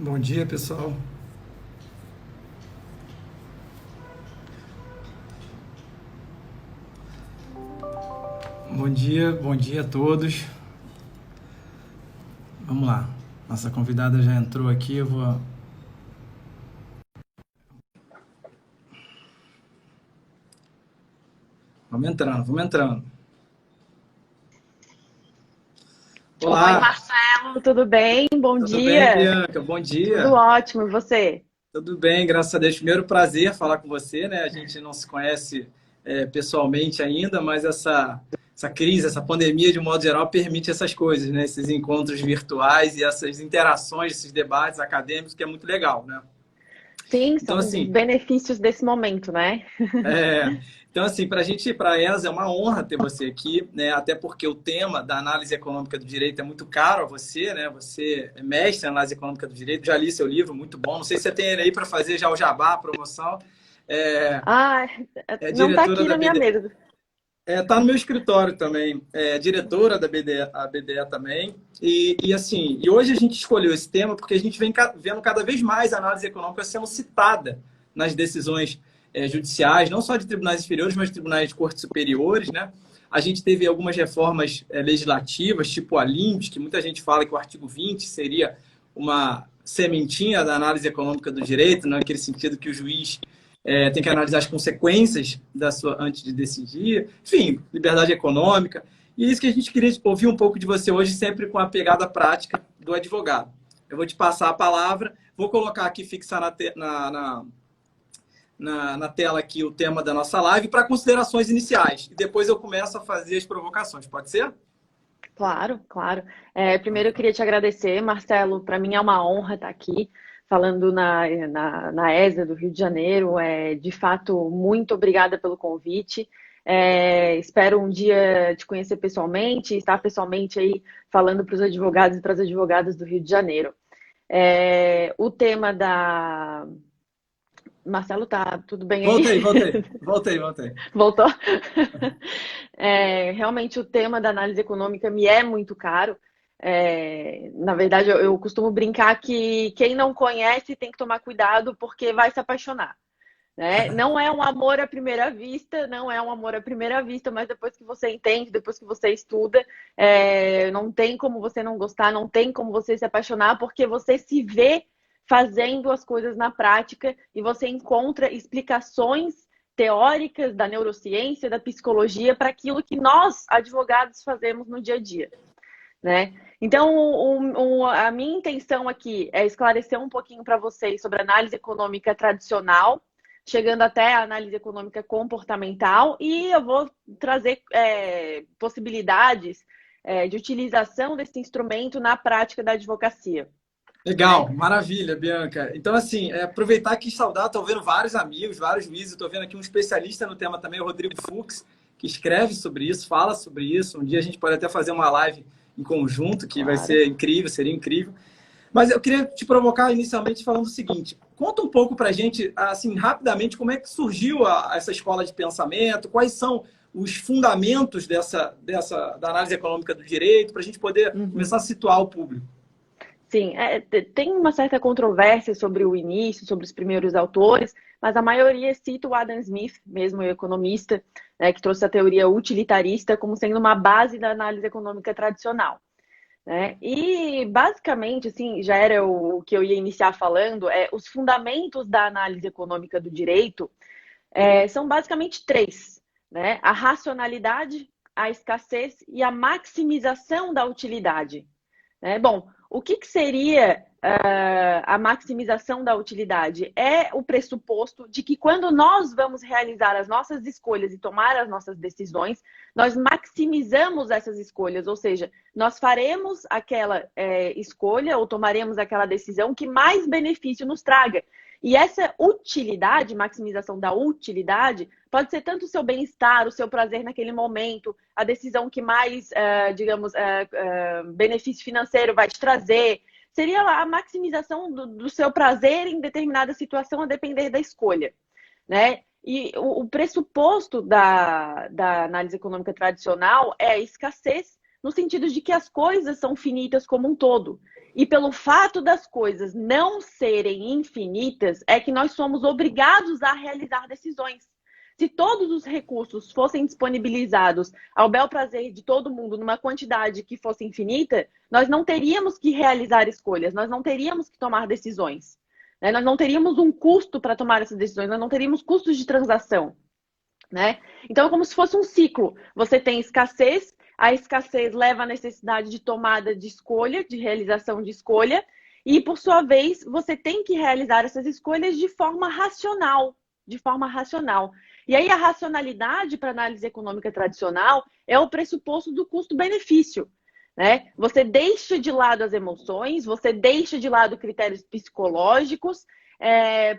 Bom dia, pessoal. Bom dia a todos. Vamos lá. Nossa convidada já entrou aqui, eu vou. Vamos entrando, vamos entrando. Oi, Olá, Marcelo, tudo bem? Bom tudo bem, dia. Bianca? Bom Tudo dia. ótimo, e você? Tudo bem, graças a Deus. Primeiro prazer falar com você, né? A gente não se conhece pessoalmente ainda, mas essa crise, essa pandemia, de um modo geral, permite essas coisas, né? Esses encontros virtuais e essas interações, esses debates acadêmicos, que é muito legal, né? Sim, Então, são os assim, benefícios desse momento, né? É, então, assim, para elas é uma honra ter você aqui, né? Até porque o tema da análise econômica do direito é muito caro a você, né? Você é mestre em análise econômica do direito, já li seu livro, muito bom. Não sei se você tem ele aí para fazer já o jabá, a promoção. É, Ah, é não tá diretora aqui da na minha BDE. mesa. Tá no meu escritório também. É diretora da BDE, a BDE também. Assim, e hoje a gente escolheu esse tema porque a gente vem vendo cada vez mais a análise econômica sendo citada nas decisões judiciais, não só de tribunais inferiores, mas de tribunais de cortes superiores, né? A gente teve algumas reformas legislativas, tipo a LIMPS, que muita gente fala que o artigo 20 seria uma sementinha da análise econômica do direito, naquele sentido que o juiz tem que analisar as consequências da sua antes de decidir, enfim, liberdade econômica. E é isso que a gente queria ouvir um pouco de você hoje, sempre com a pegada prática do advogado. Eu vou te passar a palavra, vou colocar aqui, fixar na tela aqui o tema da nossa live para considerações iniciais. E depois eu começo a fazer as provocações. Pode ser? Claro, claro. Primeiro eu queria te agradecer, Marcelo. Para mim é uma honra estar aqui falando na ESA do Rio de Janeiro. De fato, muito obrigada pelo convite. Espero um dia te conhecer pessoalmente, estar pessoalmente aí falando para os advogados e para as advogadas do Rio de Janeiro. O tema da Marcelo, tá tudo bem aí? Voltei. Voltou? Realmente o tema da análise econômica me é muito caro. Na verdade, eu costumo brincar que quem não conhece tem que tomar cuidado porque vai se apaixonar. Né? Não é um amor à primeira vista, não é um amor à primeira vista, mas depois que você entende, depois que você estuda, não tem como você não gostar, não tem como você se apaixonar, porque você se vê fazendo as coisas na prática e você encontra explicações teóricas da neurociência, da psicologia para aquilo que nós, advogados, fazemos no dia a dia. Né? Então, a minha intenção aqui é esclarecer um pouquinho para vocês sobre a análise econômica tradicional, chegando até a análise econômica comportamental, e eu vou trazer possibilidades de utilização desse instrumento na prática da advocacia. Né? Legal, maravilha, Bianca. Então, assim, aproveitar aqui e saudar, estou vendo vários amigos, vários juízes, estou vendo aqui um especialista no tema também, o Rodrigo Fux, que escreve sobre isso, fala sobre isso. Um dia a gente pode até fazer uma live em conjunto, que vai Claro. ser incrível, seria incrível. Mas eu queria te provocar inicialmente falando o seguinte: conta um pouco para a gente, assim, rapidamente, como é que surgiu essa escola de pensamento, quais são os fundamentos da análise econômica do direito, para a gente poder Uhum. começar a situar o público. Sim, tem uma certa controvérsia sobre o início, sobre os primeiros autores, mas a maioria cita o Adam Smith, mesmo o economista, né, que trouxe a teoria utilitarista como sendo uma base da análise econômica tradicional. Né? E, basicamente, assim, já era o que eu ia iniciar falando, os fundamentos da análise econômica do direito são basicamente três, né? A racionalidade, a escassez e a maximização da utilidade. Né? Bom, o que seria a maximização da utilidade? É o pressuposto de que quando nós vamos realizar as nossas escolhas e tomar as nossas decisões, nós maximizamos essas escolhas, ou seja, nós faremos aquela escolha ou tomaremos aquela decisão que mais benefício nos traga. E essa utilidade, maximização da utilidade, pode ser tanto o seu bem-estar, o seu prazer naquele momento, a decisão que mais, digamos, benefício financeiro vai te trazer. Seria a maximização do seu prazer em determinada situação a depender da escolha. Né? E o pressuposto da análise econômica tradicional é a escassez, no sentido de que as coisas são finitas como um todo. E pelo fato das coisas não serem infinitas, é que nós somos obrigados a realizar decisões. Se todos os recursos fossem disponibilizados ao bel prazer de todo mundo numa quantidade que fosse infinita, nós não teríamos que realizar escolhas, nós não teríamos que tomar decisões. Né? Nós não teríamos um custo para tomar essas decisões, nós não teríamos custos de transação. Né? Então é como se fosse um ciclo. Você tem escassez, a escassez leva à necessidade de tomada de escolha, de realização de escolha, e por sua vez você tem que realizar essas escolhas de forma racional, de forma racional. E aí a racionalidade para análise econômica tradicional é o pressuposto do custo-benefício. Né? Você deixa de lado as emoções, você deixa de lado critérios psicológicos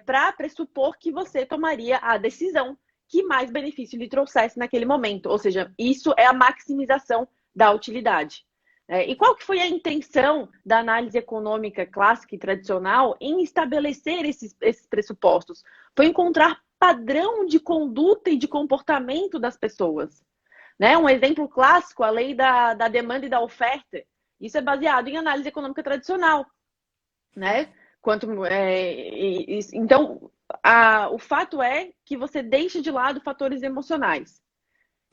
para pressupor que você tomaria a decisão que mais benefício lhe trouxesse naquele momento. Ou seja, isso é a maximização da utilidade. E qual que foi a intenção da análise econômica clássica e tradicional em estabelecer esses pressupostos? Foi encontrar padrão de conduta e de comportamento das pessoas. Né? Um exemplo clássico, a lei da demanda e da oferta. Isso é baseado em análise econômica tradicional. Né? Então, o fato é que você deixa de lado fatores emocionais.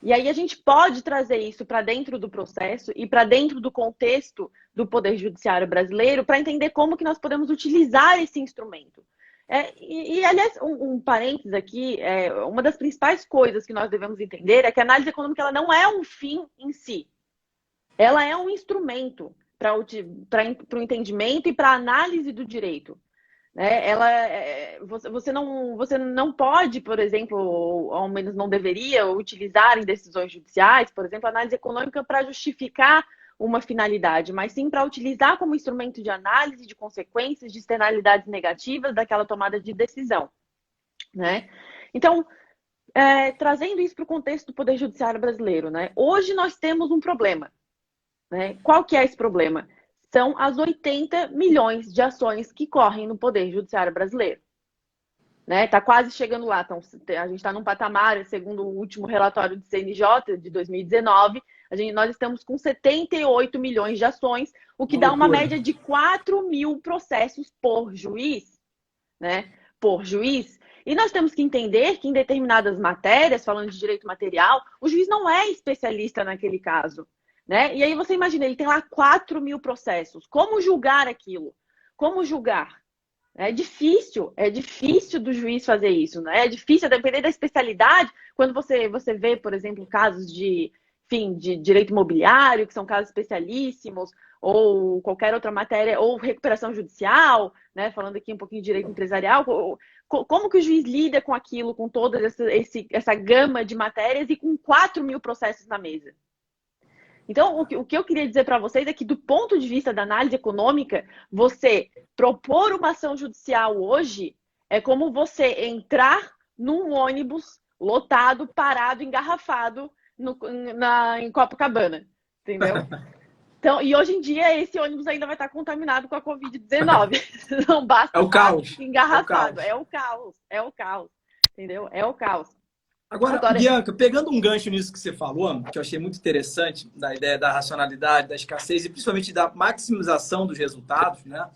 E aí a gente pode trazer isso para dentro do processo e para dentro do contexto do Poder Judiciário brasileiro para entender como que nós podemos utilizar esse instrumento. Aliás, um parênteses aqui, uma das principais coisas que nós devemos entender é que a análise econômica ela não é um fim em si. Ela é um instrumento para o entendimento e para a análise do direito. Você não pode, por exemplo, ou ao menos não deveria, utilizar em decisões judiciais, por exemplo, a análise econômica para justificar uma finalidade, mas sim para utilizar como instrumento de análise de consequências, de externalidades negativas daquela tomada de decisão. Né? Então, trazendo isso para o contexto do Poder Judiciário brasileiro, né? Hoje nós temos um problema. Né? Qual que é esse problema? São as 80 milhões de ações que correm no Poder Judiciário brasileiro. Né? Tá quase chegando lá. Então, a gente está num patamar, segundo o último relatório do CNJ de 2019, nós estamos com 78 milhões de ações, o que dá uma média de 4 mil processos por juiz. Né? Por juiz. E nós temos que entender que em determinadas matérias, falando de direito material, o juiz não é especialista naquele caso. Né? E aí você imagina, ele tem lá 4 mil processos. Como julgar aquilo? Como julgar? É difícil do juiz fazer isso. Né? É difícil, a depender da especialidade. Quando você vê, por exemplo, casos de direito imobiliário, que são casos especialíssimos, ou qualquer outra matéria, ou recuperação judicial, né? Falando aqui um pouquinho de direito empresarial, como que o juiz lida com aquilo, com toda essa gama de matérias e com 4 mil processos na mesa? Então, o que eu queria dizer para vocês é que, do ponto de vista da análise econômica, você propor uma ação judicial hoje é como você entrar num ônibus lotado, parado, engarrafado em Copacabana, entendeu? Então, e hoje em dia, esse ônibus ainda vai estar contaminado com a Covid-19. Não basta estar engarrafado. É o caos, entendeu? É o caos. Agora, Bianca, pegando um gancho nisso que você falou, que eu achei muito interessante, da ideia da racionalidade, da escassez e principalmente da maximização dos resultados, né?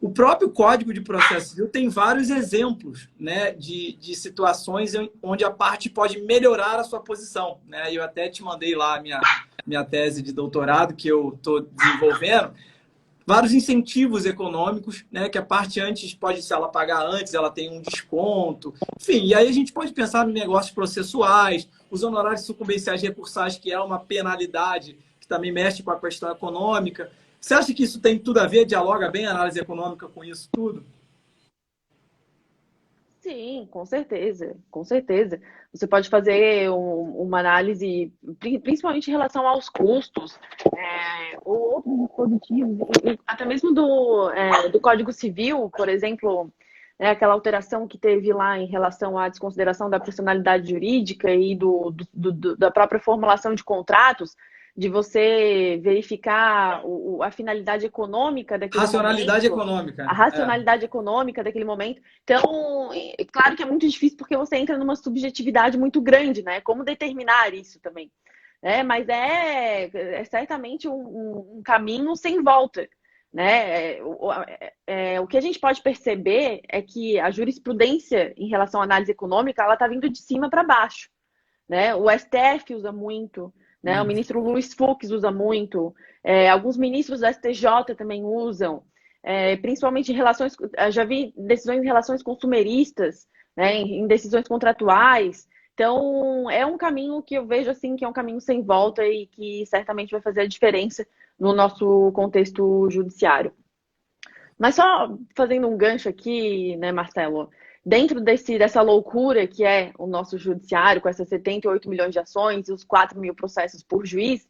O próprio Código de Processo Civil tem vários exemplos, né, de situações onde a parte pode melhorar a sua posição. Né? Eu até te mandei lá a minha tese de doutorado que eu estou desenvolvendo. Vários incentivos econômicos, né, que a parte antes pode, se ela pagar antes, ela tem um desconto. Enfim, e aí a gente pode pensar em negócios processuais, os honorários sucumbenciais recursais, que é uma penalidade que também mexe com a questão econômica. Você acha que isso tem tudo a ver, dialoga bem a análise econômica com isso tudo? Sim, com certeza, com certeza. Você pode fazer uma análise, principalmente em relação aos custos, ou outros dispositivos, até mesmo do Código Civil, por exemplo, aquela alteração que teve lá em relação à desconsideração da personalidade jurídica e da própria formulação de contratos, de você verificar a finalidade econômica daquele racionalidade momento, econômica. A racionalidade econômica daquele momento. Então, claro que é muito difícil porque você entra numa subjetividade muito grande, né? Como determinar isso também? Mas é certamente um caminho sem volta, né? O que a gente pode perceber é que a jurisprudência em relação à análise econômica, ela está vindo de cima para baixo, né? O STF usa muito, né? O ministro Luiz Fux usa muito, alguns ministros do STJ também usam, principalmente em relações, já vi decisões em relações consumeristas, né? Em decisões contratuais. Então, é um caminho que eu vejo assim que é um caminho sem volta e que certamente vai fazer a diferença no nosso contexto judiciário. Mas só fazendo um gancho aqui, né, Marcelo? Dentro dessa loucura que é o nosso judiciário, com essas 78 milhões de ações e os 4 mil processos por juiz,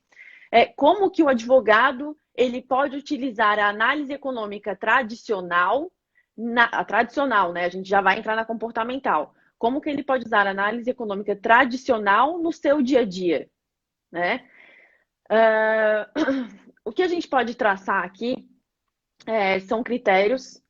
como que o advogado ele pode utilizar a análise econômica tradicional, a tradicional, né? A gente já vai entrar na comportamental. Como que ele pode usar a análise econômica tradicional no seu dia a dia, né? O que a gente pode traçar aqui são critérios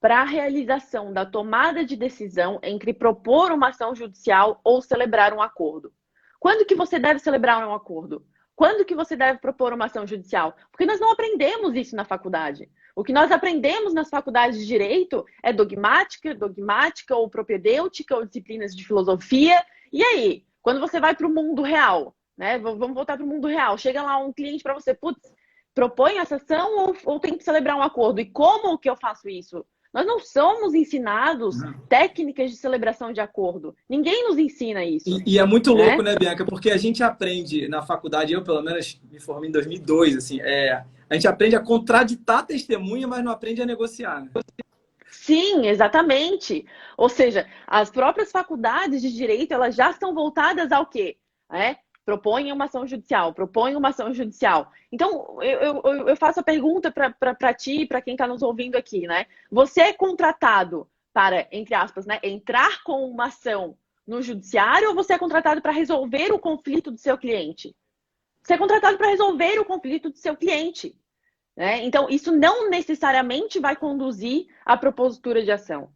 para a realização da tomada de decisão entre propor uma ação judicial ou celebrar um acordo. Quando que você deve celebrar um acordo? Quando que você deve propor uma ação judicial? Porque nós não aprendemos isso na faculdade. O que nós aprendemos nas faculdades de direito é dogmática ou propedêutica ou disciplinas de filosofia. E aí, quando você vai para o mundo real, né? Vamos voltar para o mundo real. Chega lá um cliente para você, putz, propõe essa ação ou tem que celebrar um acordo? E como que eu faço isso? Nós não somos ensinados técnicas de celebração de acordo. Ninguém nos ensina isso. E é muito louco, né, Bianca? Porque a gente aprende na faculdade, eu pelo menos me formei em 2002, assim, a gente aprende a contraditar a testemunha, mas não aprende a negociar, né? Sim, exatamente. Ou seja, as próprias faculdades de direito, elas já estão voltadas ao quê? Propõe uma ação judicial, propõe uma ação judicial. Então, eu faço a pergunta para ti e para quem está nos ouvindo aqui, né? Você é contratado para, entre aspas, né, entrar com uma ação no judiciário ou você é contratado para resolver o conflito do seu cliente? Você é contratado para resolver o conflito do seu cliente, né? Então, isso não necessariamente vai conduzir à propositura de ação.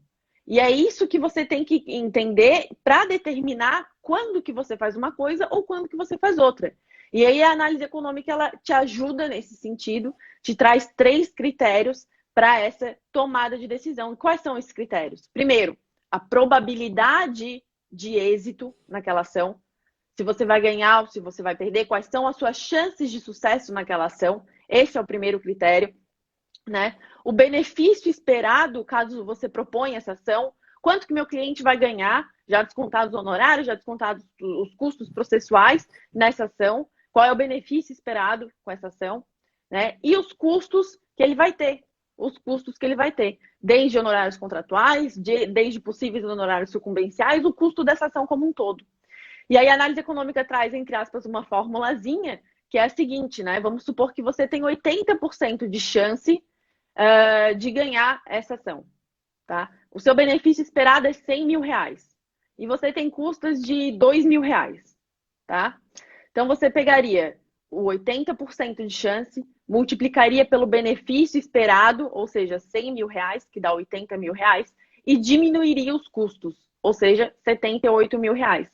E é isso que você tem que entender para determinar quando que você faz uma coisa ou quando que você faz outra. E aí a análise econômica ela te ajuda nesse sentido, te traz 3 critérios para essa tomada de decisão. E quais são esses critérios? Primeiro, a probabilidade de êxito naquela ação. Se você vai ganhar ou se você vai perder, quais são as suas chances de sucesso naquela ação. Esse é o primeiro critério. Né? O benefício esperado, caso você proponha essa ação, quanto que meu cliente vai ganhar, já descontados os honorários, já descontados os custos processuais nessa ação, qual é o benefício esperado com essa ação, né? E os custos que ele vai ter, desde honorários contratuais, desde possíveis honorários sucumbenciais, o custo dessa ação como um todo. E aí a análise econômica traz, entre aspas, uma formulazinha, que é a seguinte, né? Vamos supor que você tem 80% de chance de ganhar essa ação, tá? O seu benefício esperado é 100 mil reais e você tem custas de 2 mil reais, tá? Então você pegaria o 80% de chance, multiplicaria pelo benefício esperado, ou seja, 100 mil reais, que dá 80 mil reais, e diminuiria os custos, ou seja, 78 mil reais.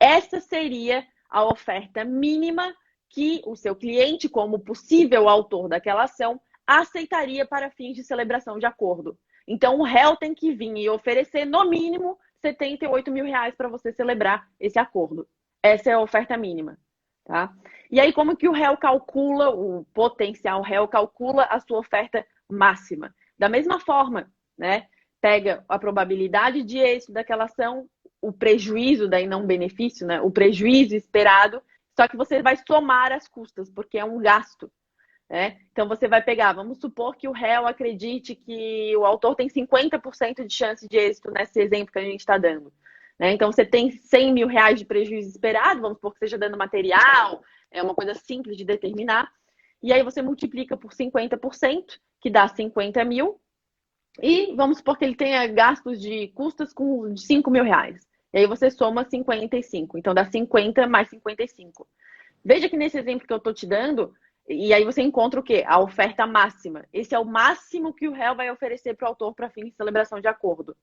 Essa seria a oferta mínima que o seu cliente, como possível autor daquela ação, aceitaria para fins de celebração de acordo. Então, o réu tem que vir e oferecer, no mínimo, 78 mil reais para você celebrar esse acordo. Essa é a oferta mínima. Tá? E aí, como que o réu calcula, o potencial réu calcula a sua oferta máxima? Da mesma forma, né? Pega a probabilidade de êxito daquela ação, o prejuízo, daí não benefício, né? O prejuízo esperado, só que você vai somar as custas, porque é um gasto. Então, você vai pegar, vamos supor que o réu acredite que o autor tem 50% de chance de êxito nesse exemplo que a gente está dando. Então, você tem 100 mil reais de prejuízo esperado, vamos supor que seja dando material, é uma coisa simples de determinar. E aí, você multiplica por 50%, que dá 50 mil. E vamos supor que ele tenha gastos de custas de 5 mil reais. E aí, você soma 55. Então, dá 50 mais 55. Veja que nesse exemplo que eu estou te dando, e aí você encontra o quê? A oferta máxima. Esse é o máximo que o réu vai oferecer para o autor para fim de celebração de acordo.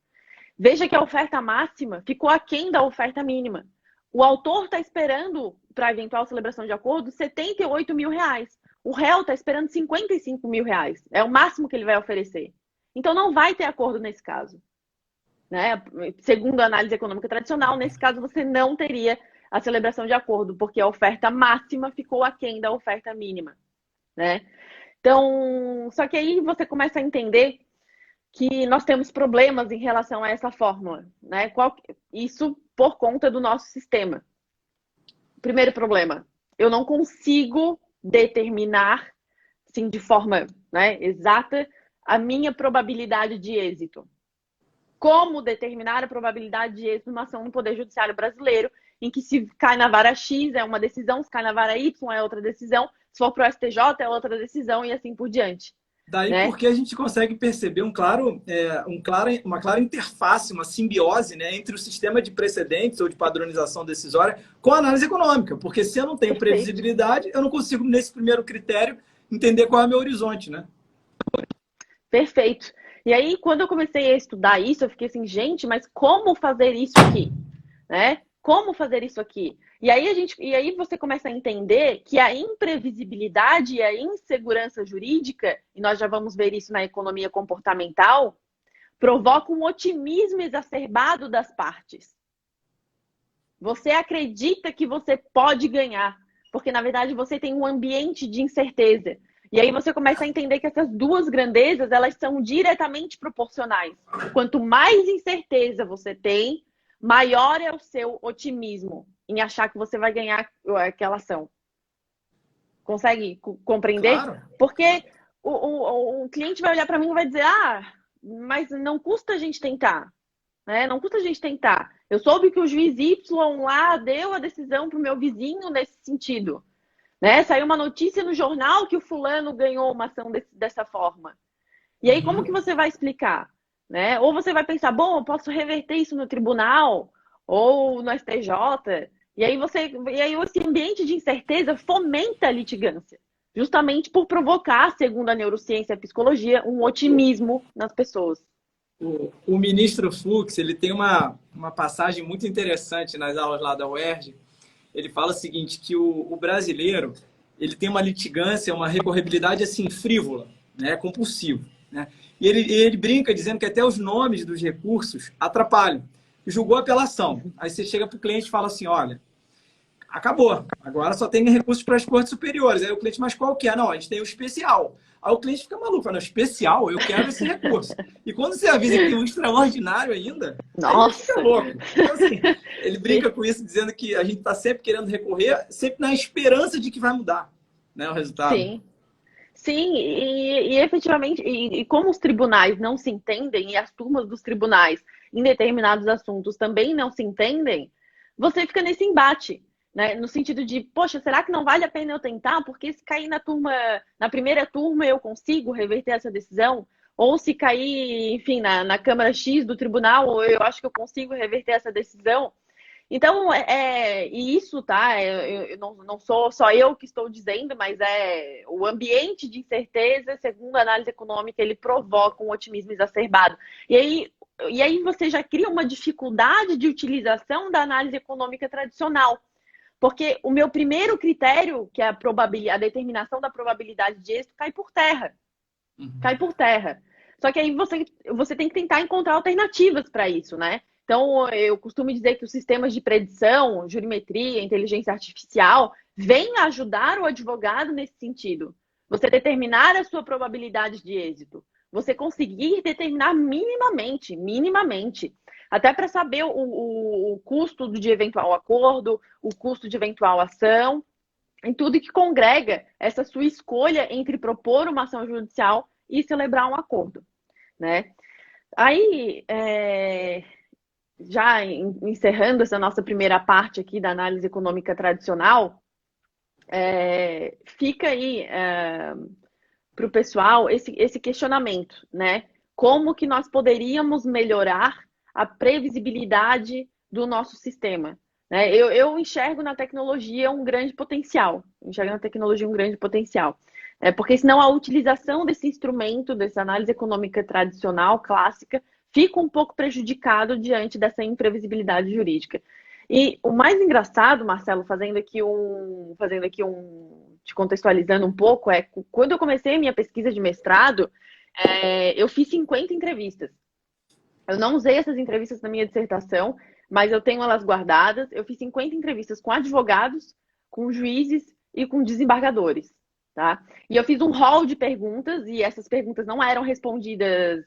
Veja que a oferta máxima ficou aquém da oferta mínima. o autor está esperando, para eventual celebração de acordo, R$ 78 mil. O réu está esperando R$ 55 mil. É o máximo que ele vai oferecer. Então, não vai ter acordo nesse caso. Né? Segundo a análise econômica tradicional, nesse caso, você não teria a celebração de acordo, porque a oferta máxima ficou aquém da oferta mínima. Né? Então, só que aí você começa a entender que nós temos problemas em relação a essa fórmula. Né? Isso por conta do nosso sistema. Primeiro problema, eu não consigo determinar, assim, de forma, né, exata, a minha probabilidade de êxito. Como determinar a probabilidade de êxito numa ação no Poder Judiciário brasileiro, em que se cai na vara X é uma decisão, se cai na vara Y é outra decisão, se for para o STJ é outra decisão e assim por diante. Daí né? porque a gente consegue perceber uma clara interface, uma simbiose, né, entre o sistema de precedentes ou de padronização decisória com a análise econômica. Porque se eu não tenho previsibilidade, eu não consigo, nesse primeiro critério, entender qual é o meu horizonte, né? Perfeito. E aí, quando eu comecei a estudar isso, eu fiquei assim, gente, mas como fazer isso aqui? Né? Como fazer isso aqui? E aí você começa a entender que a imprevisibilidade e a insegurança jurídica, e nós já vamos ver isso na economia comportamental, provoca um otimismo exacerbado das partes. Você acredita que você pode ganhar, porque na verdade você tem um ambiente de incerteza. E aí você começa a entender que essas duas grandezas, elas são diretamente proporcionais. Quanto mais incerteza você tem, maior é o seu otimismo em achar que você vai ganhar aquela ação. Consegue compreender? Claro. Porque o cliente vai olhar para mim e vai dizer, mas não custa a gente tentar. Né? Não custa a gente tentar. Eu soube que o juiz Y lá deu a decisão para o meu vizinho nesse sentido. Né? Saiu uma notícia no jornal que o fulano ganhou uma ação dessa forma. E aí, como que você vai explicar? Né? Ou você vai pensar, bom, eu posso reverter isso no tribunal ou no STJ. E aí esse ambiente de incerteza fomenta a litigância, justamente por provocar, segundo a neurociência e a psicologia, um otimismo nas pessoas. O ministro Fux, ele tem uma passagem muito interessante nas aulas lá da UERJ. Ele fala o seguinte, que o brasileiro, ele tem uma litigância, uma recorribilidade assim frívola, né, compulsivo. Né? E ele brinca dizendo que até os nomes dos recursos atrapalham. Julgou a apelação. Aí você chega para o cliente e fala assim, olha, acabou. Agora só tem recursos para as cortes superiores. Aí o cliente, mas qual que é? Não, a gente tem o especial. Aí o cliente fica maluco. Fala, especial? Eu quero esse recurso. E quando você avisa que tem um extraordinário ainda, nossa, aí ele fica louco. Então, assim, ele brinca com isso, dizendo que a gente está sempre querendo recorrer, sempre na esperança de que vai mudar, né, o resultado. Sim, e efetivamente, e como os tribunais não se entendem, e as turmas dos tribunais em determinados assuntos também não se entendem, você fica nesse embate, né? No sentido de, poxa, será que não vale a pena eu tentar? Porque se cair na primeira turma eu consigo reverter essa decisão? Ou se cair, enfim, na Câmara X do tribunal, eu acho que eu consigo reverter essa decisão? Então, e isso, tá? Eu não sou só eu que estou dizendo, mas o ambiente de incerteza, segundo a análise econômica, ele provoca um otimismo exacerbado. E aí você já cria uma dificuldade de utilização da análise econômica tradicional. Porque o meu primeiro critério, que é a determinação da probabilidade de êxito, cai por terra. Cai por terra. Só que aí você tem que tentar encontrar alternativas para isso, né? Então, eu costumo dizer que os sistemas de predição, jurimetria, inteligência artificial, vêm ajudar o advogado nesse sentido. Você determinar a sua probabilidade de êxito. Você conseguir determinar minimamente. Até para saber o custo de eventual acordo, o custo de eventual ação, em tudo que congrega essa sua escolha entre propor uma ação judicial e celebrar um acordo. Né? Aí, já encerrando essa nossa primeira parte aqui da análise econômica tradicional, fica aí para o pessoal esse questionamento, né? Como que nós poderíamos melhorar a previsibilidade do nosso sistema? Né? Eu enxergo na tecnologia um grande potencial. Porque senão a utilização desse instrumento, dessa análise econômica tradicional, clássica, fica um pouco prejudicado diante dessa imprevisibilidade jurídica. E o mais engraçado, Marcelo, te contextualizando um pouco, é que quando eu comecei a minha pesquisa de mestrado, eu fiz 50 entrevistas. Eu não usei essas entrevistas na minha dissertação, mas eu tenho elas guardadas. Eu fiz 50 entrevistas com advogados, com juízes e com desembargadores, tá? E eu fiz um hall de perguntas e essas perguntas não eram respondidas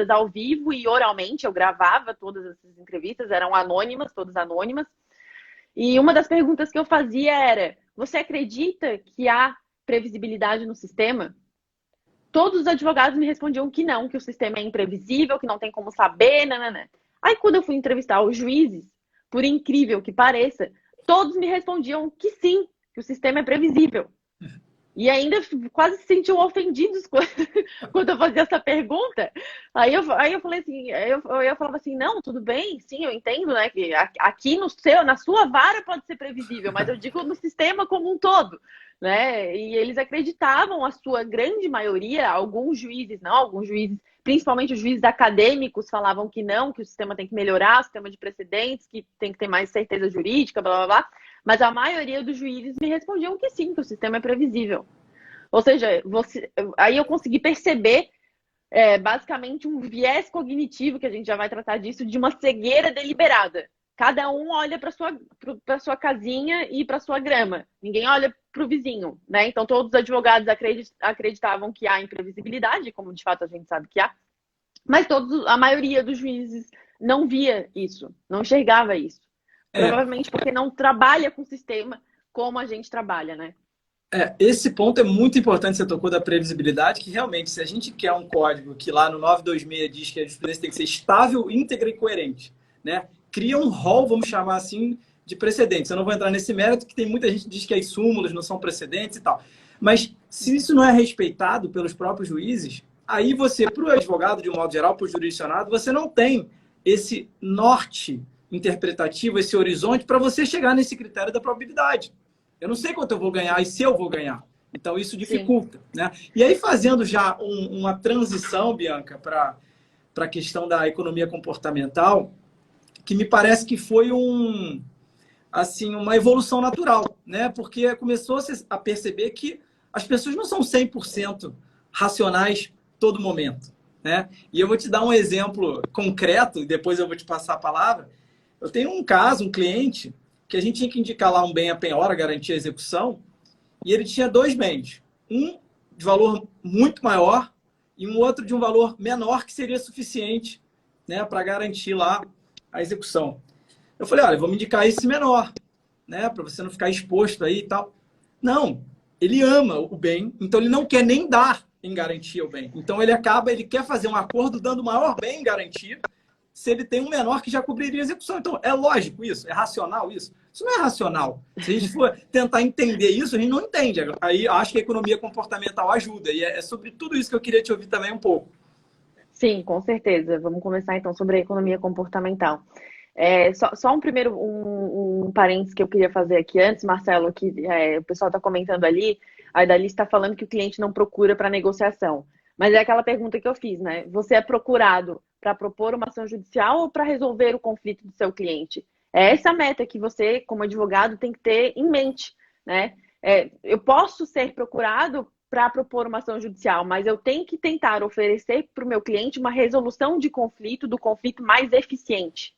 ao vivo e oralmente. Eu gravava todas essas entrevistas, eram anônimas, todas anônimas. E uma das perguntas que eu fazia era: você acredita que há previsibilidade no sistema? Todos os advogados me respondiam que não, que o sistema é imprevisível, que não tem como saber, nananã. Aí, quando eu fui entrevistar os juízes, por incrível que pareça, todos me respondiam que sim, que o sistema é previsível. E ainda quase se sentiam ofendidos quando eu fazia essa pergunta. Aí eu falei assim, eu falava assim, não, tudo bem, sim, eu entendo, né? Que aqui na sua vara pode ser previsível, mas eu digo no sistema como um todo, né? E eles acreditavam, a sua grande maioria, alguns juízes, principalmente os juízes acadêmicos, falavam que não, que o sistema tem que melhorar, o sistema de precedentes, que tem que ter mais certeza jurídica, blá blá blá. Mas a maioria dos juízes me respondiam que sim, que o sistema é previsível. Ou seja, aí eu consegui perceber basicamente um viés cognitivo, que a gente já vai tratar disso, de uma cegueira deliberada. Cada um olha para sua casinha e para sua grama. Ninguém olha para o vizinho, né? Então todos os advogados acreditavam que há imprevisibilidade, como de fato a gente sabe que há, mas a maioria dos juízes não via isso, não enxergava isso. Provavelmente porque não trabalha com o sistema como a gente trabalha, né? Esse ponto é muito importante, você tocou da previsibilidade, que realmente, se a gente quer um código que lá no 926 diz que a jurisprudência tem que ser estável, íntegra e coerente, né? Cria um rol, vamos chamar assim, de precedentes. Eu não vou entrar nesse mérito, que tem muita gente que diz que as súmulas não são precedentes e tal. Mas se isso não é respeitado pelos próprios juízes, aí você, para o advogado, de um modo geral, para o jurisdicionado, você não tem esse norte interpretativo, esse horizonte, para você chegar nesse critério da probabilidade. Eu não sei quanto eu vou ganhar e se eu vou ganhar. Então, isso dificulta. Né? E aí, fazendo já uma transição, Bianca, para a questão da economia comportamental, que me parece que foi uma evolução natural, né? Porque começou-se a perceber que as pessoas não são 100% racionais todo momento. Né? E eu vou te dar um exemplo concreto, e depois eu vou te passar a palavra. Eu tenho um caso, um cliente, que a gente tinha que indicar lá um bem a penhora, garantir a execução, e ele tinha dois bens. Um de valor muito maior e um outro de um valor menor que seria suficiente, né, para garantir lá a execução. Eu falei, olha, vamos indicar esse menor, né, para você não ficar exposto aí e tal. Não, ele ama o bem, então ele não quer nem dar em garantia o bem. Então ele quer fazer um acordo dando o maior bem em garantia, se ele tem um menor que já cobriria a execução. Então, é lógico isso? É racional isso? Isso não é racional. Se a gente for tentar entender isso, a gente não entende. Aí acho que a economia comportamental ajuda. E é sobre tudo isso que eu queria te ouvir também um pouco. Sim, com certeza. Vamos começar então sobre a economia comportamental. Só um parênteses que eu queria fazer aqui antes, Marcelo, que o pessoal está comentando ali, a Idalice está falando que o cliente não procura para negociação. Mas é aquela pergunta que eu fiz, né? Você é procurado para propor uma ação judicial ou para resolver o conflito do seu cliente? É essa a meta que você, como advogado, tem que ter em mente, né? Eu posso ser procurado para propor uma ação judicial, mas eu tenho que tentar oferecer para o meu cliente uma resolução de conflito, do conflito mais eficiente.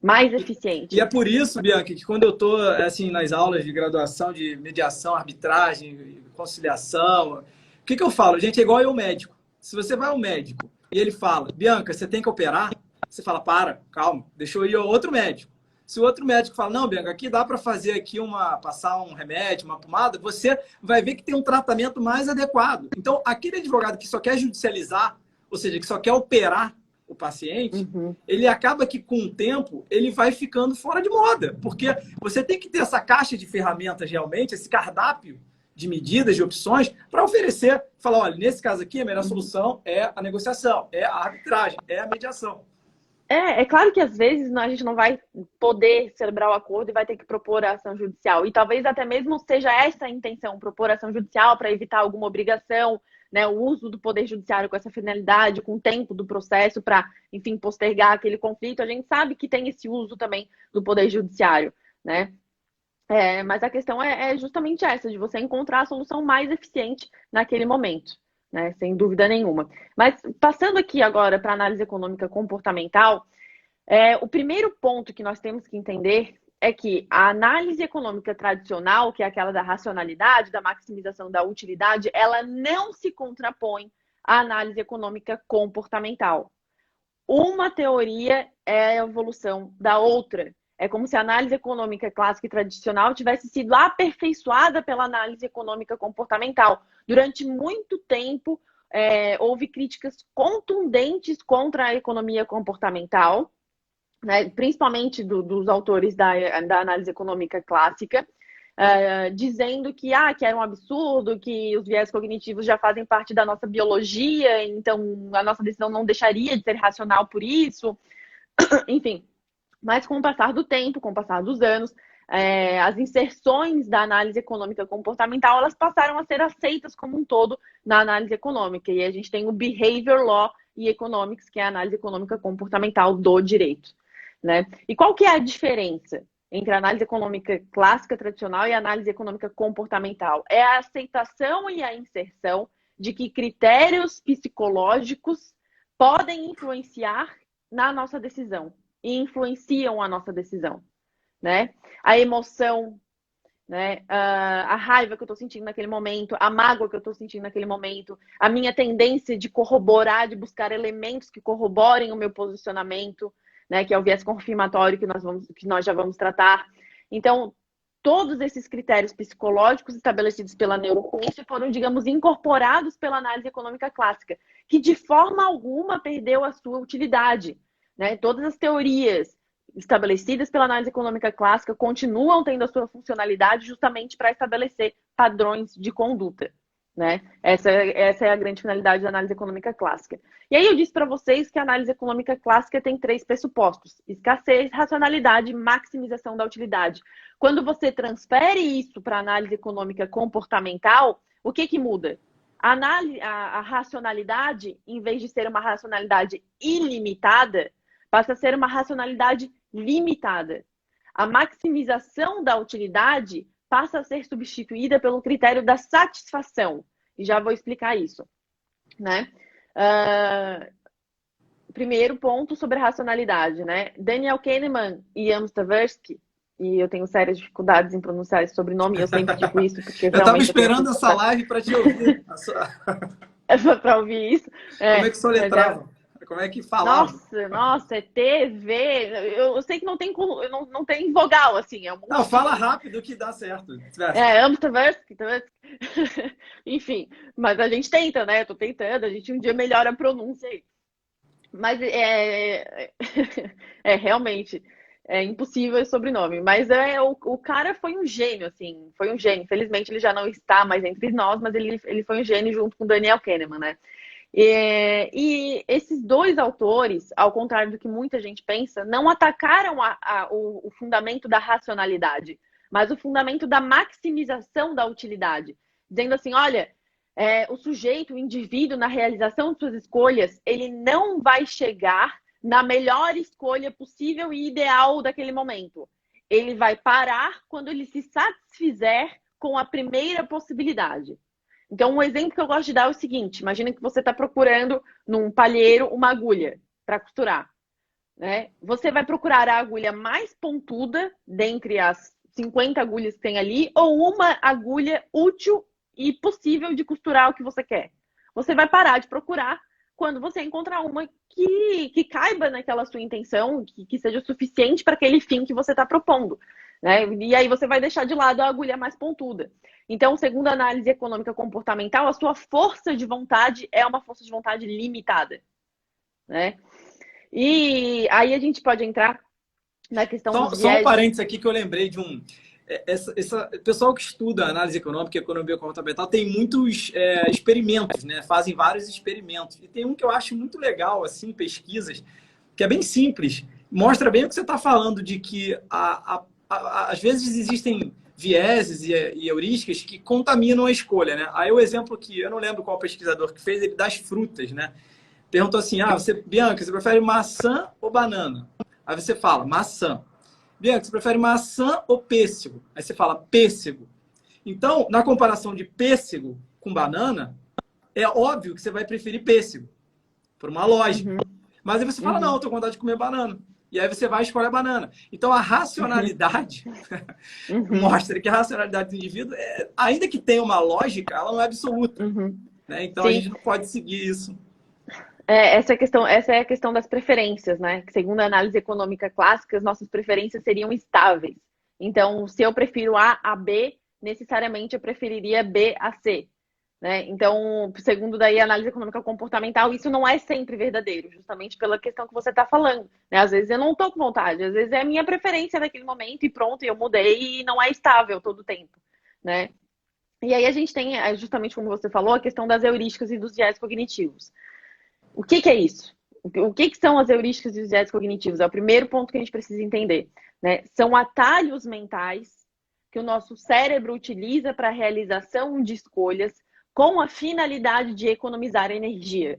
Mais eficiente. E é por isso, Bianca, que quando eu estou assim, nas aulas de graduação de mediação, arbitragem, conciliação, o que eu falo? Gente, é igual eu médico. Se você vai ao médico e ele fala, Bianca, você tem que operar, você fala, calma, deixa eu ir ao outro médico. Se o outro médico fala, não, Bianca, aqui dá para fazer aqui passar um remédio, uma pomada, você vai ver que tem um tratamento mais adequado. Então, aquele advogado que só quer judicializar, ou seja, que só quer operar o paciente, ele acaba que com o tempo ele vai ficando fora de moda, porque você tem que ter essa caixa de ferramentas realmente, esse cardápio de medidas, de opções, para oferecer, falar, olha, nesse caso aqui a melhor solução é a negociação, é a arbitragem, é a mediação. É claro que às vezes a gente não vai poder celebrar o acordo e vai ter que propor a ação judicial. E talvez até mesmo seja essa a intenção, propor a ação judicial para evitar alguma obrigação, né, o uso do poder judiciário com essa finalidade, com o tempo do processo para, enfim, postergar aquele conflito. A gente sabe que tem esse uso também do poder judiciário, né? Mas a questão é justamente essa, de você encontrar a solução mais eficiente naquele momento, né? Sem dúvida nenhuma. Mas passando aqui agora para a análise econômica comportamental, o primeiro ponto que nós temos que entender é que a análise econômica tradicional, que é aquela da racionalidade, da maximização da utilidade, ela não se contrapõe à análise econômica comportamental. Uma teoria é a evolução da outra. É como se a análise econômica clássica e tradicional tivesse sido aperfeiçoada pela análise econômica comportamental. Durante muito tempo, houve críticas contundentes contra a economia comportamental, né, principalmente dos autores da análise econômica clássica, dizendo que era um absurdo, que os viés cognitivos já fazem parte da nossa biologia, então a nossa decisão não deixaria de ser racional por isso, enfim. Mas com o passar do tempo, com o passar dos anos, as inserções da análise econômica comportamental, elas passaram a ser aceitas como um todo na análise econômica. E a gente tem o Behavior Law e Economics, que é a análise econômica comportamental do direito, né? E qual que é a diferença entre a análise econômica clássica tradicional e a análise econômica comportamental? É a aceitação e a inserção de que critérios psicológicos podem influenciar na nossa decisão e influenciam a nossa decisão, né? A emoção, né? A raiva que eu estou sentindo naquele momento, a mágoa que eu estou sentindo naquele momento, a minha tendência de corroborar, de buscar elementos que corroborem o meu posicionamento, né? Que é o viés confirmatório que nós já vamos tratar. Então, todos esses critérios psicológicos estabelecidos pela neurociência foram, digamos, incorporados pela análise econômica clássica, que de forma alguma perdeu a sua utilidade, né? Todas as teorias estabelecidas pela análise econômica clássica continuam tendo a sua funcionalidade justamente para estabelecer padrões de conduta, né? Essa é a grande finalidade da análise econômica clássica. E aí eu disse para vocês que a análise econômica clássica tem 3 pressupostos: escassez, racionalidade e maximização da utilidade. Quando você transfere isso para a análise econômica comportamental, o que muda? A racionalidade, em vez de ser uma racionalidade ilimitada, passa a ser uma racionalidade limitada. A maximização da utilidade passa a ser substituída pelo critério da satisfação. E já vou explicar isso, né? Primeiro ponto sobre a racionalidade, né? Daniel Kahneman e Amos Tversky, e eu tenho sérias dificuldades em pronunciar esse sobrenome, eu sempre digo isso, porque eu estava esperando essa live para te ouvir. Para ouvir isso. Como é que soletrava? Como é que falava? Nossa, é TV. Eu sei que não tem vogal, assim. Não, fala rápido que dá certo. Amos Tversky. Enfim, mas a gente tenta, né? Eu tô tentando, a gente um dia melhora a pronúncia aí. Mas realmente é impossível esse sobrenome. Mas o cara foi um gênio, assim. Foi um gênio. Infelizmente ele já não está mais entre nós, mas ele foi um gênio junto com Daniel Kahneman, né? E esses 2 autores, ao contrário do que muita gente pensa, não atacaram o fundamento da racionalidade, mas o fundamento da maximização da utilidade. Dizendo assim, olha, o sujeito, o indivíduo, na realização de suas escolhas, ele não vai chegar na melhor escolha possível e ideal daquele momento. Ele vai parar quando ele se satisfizer com a primeira possibilidade. Então, um exemplo que eu gosto de dar é o seguinte: imagina que você está procurando num palheiro uma agulha para costurar, né? Você vai procurar a agulha mais pontuda dentre as 50 agulhas que tem ali, ou uma agulha útil e possível de costurar o que você quer. Você vai parar de procurar quando você encontrar uma que caiba naquela sua intenção, que seja suficiente para aquele fim que você está propondo, né? E aí você vai deixar de lado a agulha mais pontuda. Então, segundo a análise econômica comportamental, a sua força de vontade é uma força de vontade limitada, né? E aí a gente pode entrar na questão dos Só um parênteses aqui que eu lembrei de pessoal que estuda análise econômica e economia comportamental tem muitos experimentos, né? Fazem vários experimentos. E tem um que eu acho muito legal, assim, pesquisas, que é bem simples. Mostra bem o que você está falando, de que às vezes existem vieses e heurísticas que contaminam a escolha, né? Aí o exemplo que eu não lembro qual pesquisador que fez, ele das frutas, né? Perguntou assim: Bianca, você prefere maçã ou banana? Aí você fala, maçã. Bianca, você prefere maçã ou pêssego? Aí você fala, pêssego. Então, na comparação de pêssego com banana, é óbvio que você vai preferir pêssego, por uma lógica. Uhum. Mas aí você fala, não, eu tô com vontade de comer banana. E aí você vai escolher a banana. Então, a racionalidade mostra que a racionalidade do indivíduo, ainda que tenha uma lógica, ela não é absoluta. Né? Então, a Sim. gente não pode seguir isso. Essa é a questão das preferências, né? Que, segundo a análise econômica clássica, as nossas preferências seriam estáveis. Então, se eu prefiro A B, necessariamente eu preferiria B a C. Né? Então, segundo daí a análise econômica comportamental, isso não é sempre verdadeiro, justamente pela questão que você está falando. Né? Às vezes eu não estou com vontade, às vezes é a minha preferência naquele momento e pronto, eu mudei e não é estável todo o tempo. Né? E aí a gente tem, justamente como você falou, a questão das heurísticas e dos viés cognitivos. O que é isso? O que são as heurísticas e os viés cognitivos? É o primeiro ponto que a gente precisa entender. Né? São atalhos mentais que o nosso cérebro utiliza para a realização de escolhas com a finalidade de economizar energia.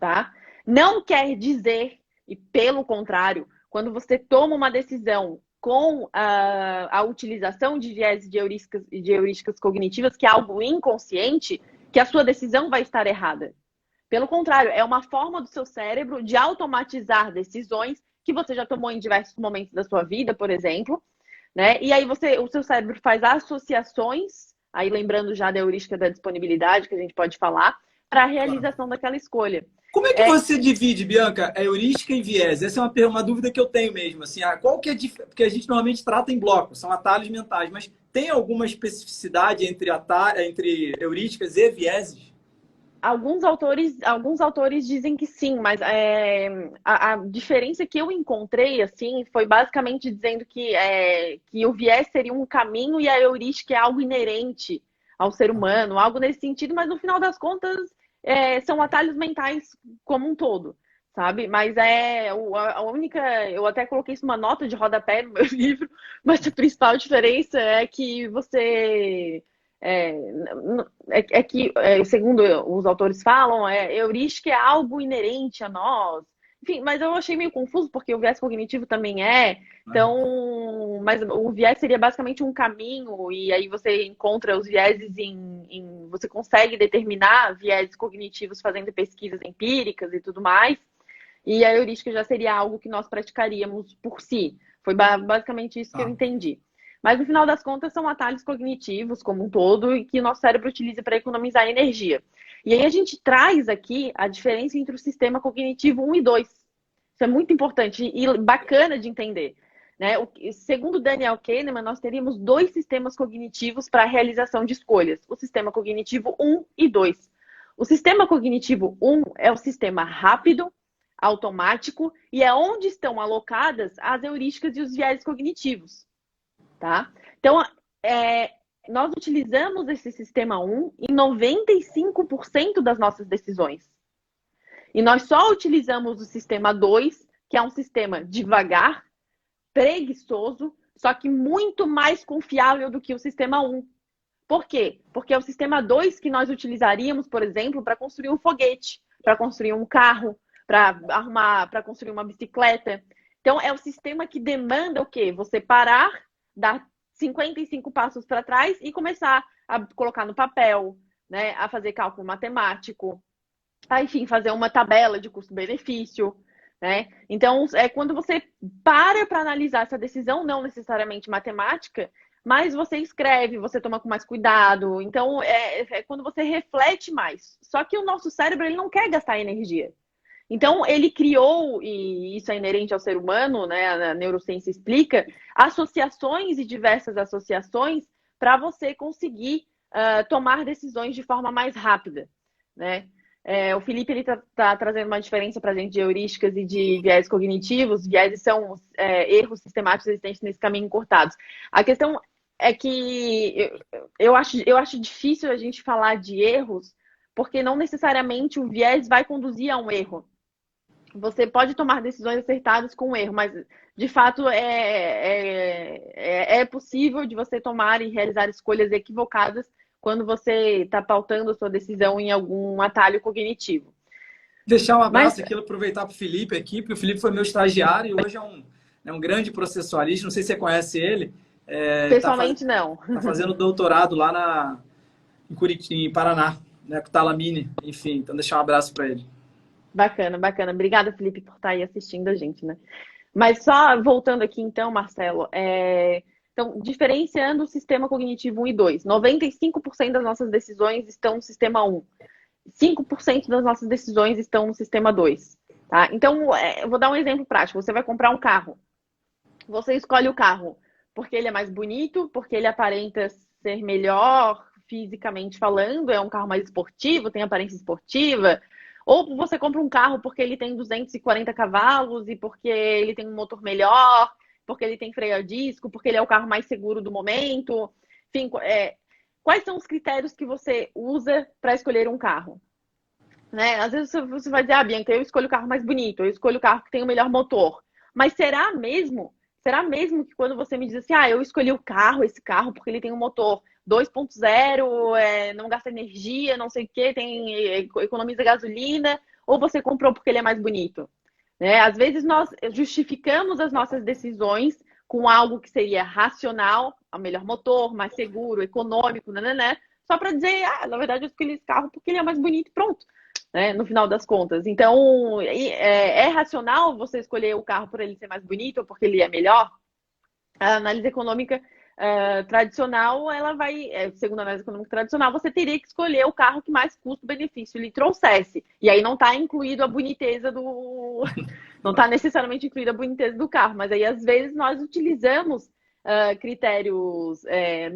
Tá? Não quer dizer, e pelo contrário, quando você toma uma decisão com a utilização de viés de heurísticas cognitivas, que é algo inconsciente, que a sua decisão vai estar errada. Pelo contrário, é uma forma do seu cérebro de automatizar decisões que você já tomou em diversos momentos da sua vida, por exemplo, né? E aí o seu cérebro faz associações, aí lembrando já da heurística da disponibilidade, que a gente pode falar, para a realização daquela escolha. Como é que você divide, Bianca, a heurística e viés? Essa é uma dúvida que eu tenho mesmo. Assim, qual que é porque a gente normalmente trata em blocos, são atalhos mentais, mas tem alguma especificidade entre heurísticas e vieses? Alguns autores dizem que sim, mas a diferença que eu encontrei assim foi basicamente dizendo que o viés seria um caminho e a heurística é algo inerente ao ser humano, algo nesse sentido, mas no final das contas são atalhos mentais como um todo, sabe? Mas a única, eu até coloquei isso numa nota de rodapé no meu livro, mas a principal diferença é que você que, segundo os autores falam, heurística é algo inerente a nós. Enfim, mas eu achei meio confuso, porque o viés cognitivo também então, mas o viés seria basicamente um caminho, e aí você encontra os vieses você consegue determinar viés cognitivos fazendo pesquisas empíricas e tudo mais, e a heurística já seria algo que nós praticaríamos por si. Foi basicamente isso que eu entendi. Mas, no final das contas, são atalhos cognitivos como um todo e que o nosso cérebro utiliza para economizar energia. E aí a gente traz aqui a diferença entre o sistema cognitivo 1 e 2. Isso é muito importante e bacana de entender. Né? Segundo Daniel Kahneman, nós teríamos dois sistemas cognitivos para a realização de escolhas. O sistema cognitivo 1 e 2. O sistema cognitivo 1 é o sistema rápido, automático, e é onde estão alocadas as heurísticas e os viés cognitivos. Tá? Então, nós utilizamos esse sistema 1 em 95% das nossas decisões. E nós só utilizamos o sistema 2, que é um sistema devagar, preguiçoso, só que muito mais confiável do que o sistema 1. Por quê? Porque é o sistema 2 que nós utilizaríamos, por exemplo, para construir um foguete, para construir um carro, para construir uma bicicleta. Então, é o sistema que demanda o quê? Você parar, dar 55 passos para trás e começar a colocar no papel, né? A fazer cálculo matemático, enfim, fazer uma tabela de custo-benefício, né? Então, quando você para analisar essa decisão, não necessariamente matemática, mas você escreve, você toma com mais cuidado. Então, quando você reflete mais. Só que o nosso cérebro, ele não quer gastar energia. Então, ele criou, e isso é inerente ao ser humano, né? A neurociência explica, associações e diversas associações para você conseguir tomar decisões de forma mais rápida, né? O Felipe está trazendo uma diferença para a gente de heurísticas e de viés cognitivos. Viés são erros sistemáticos existentes nesse caminho encurtados. A questão é que eu acho difícil a gente falar de erros, porque não necessariamente o viés vai conduzir a um erro. você pode tomar decisões acertadas com erro, mas de fato é possível de você tomar e realizar escolhas equivocadas quando você está pautando a sua decisão em algum atalho cognitivo. Deixar um Mas, abraço aqui, aproveitar para o Felipe aqui, porque o Felipe foi meu estagiário e hoje é um grande processualista. Não sei se você conhece ele. pessoalmente, não. Tá fazendo doutorado lá em Curitiba, em Paraná, né, com o Talamine. Enfim, então deixar um abraço para ele. Bacana, bacana. Obrigada, Felipe, por estar aí assistindo a gente, né? Mas só voltando aqui, então, Marcelo, então, diferenciando o sistema cognitivo 1 e 2, 95% das nossas decisões estão no sistema 1, 5% das nossas decisões estão no sistema 2. Tá? Então, eu vou dar um exemplo prático. Você vai comprar um carro. Você escolhe o carro porque ele é mais bonito, porque ele aparenta ser melhor fisicamente falando, é um carro mais esportivo, tem aparência esportiva. Ou você compra um carro porque ele tem 240 cavalos e porque ele tem um motor melhor, porque ele tem freio a disco, porque ele é o carro mais seguro do momento. Enfim, quais são os critérios que você usa para escolher um carro? Né? Às vezes você vai dizer, Bianca, eu escolho o carro mais bonito, eu escolho o carro que tem o melhor motor. Mas será mesmo? Será mesmo que quando você me diz assim, eu escolhi esse carro, porque ele tem um motor 2.0, não gasta energia, não sei o que, economiza gasolina, ou você comprou porque ele é mais bonito? Né? Às vezes nós justificamos as nossas decisões com algo que seria racional, o melhor motor, mais seguro, econômico, né? Só para dizer, na verdade eu escolhi esse carro porque ele é mais bonito e pronto. Né, no final das contas. Então, é racional você escolher o carro por ele ser mais bonito ou porque ele é melhor? A análise econômica tradicional, ela vai, segundo a análise econômica tradicional, você teria que escolher o carro que mais custo-benefício lhe trouxesse. E aí não está incluído a boniteza do... Não está necessariamente incluída a boniteza do carro, mas aí às vezes nós utilizamos critérios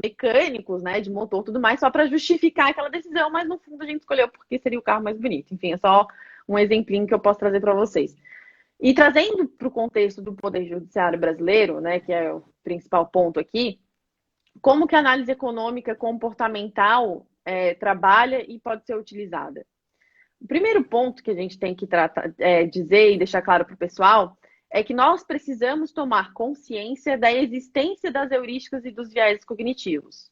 mecânicos, né, de motor e tudo mais, só para justificar aquela decisão, mas no fundo a gente escolheu porque seria o carro mais bonito. Enfim, é só um exemplinho que eu posso trazer para vocês. E trazendo para o contexto do Poder Judiciário brasileiro, né, que é o principal ponto aqui, como que a análise econômica comportamental trabalha e pode ser utilizada? O primeiro ponto que a gente tem que dizer e deixar claro para o pessoal é que nós precisamos tomar consciência da existência das heurísticas e dos viés cognitivos.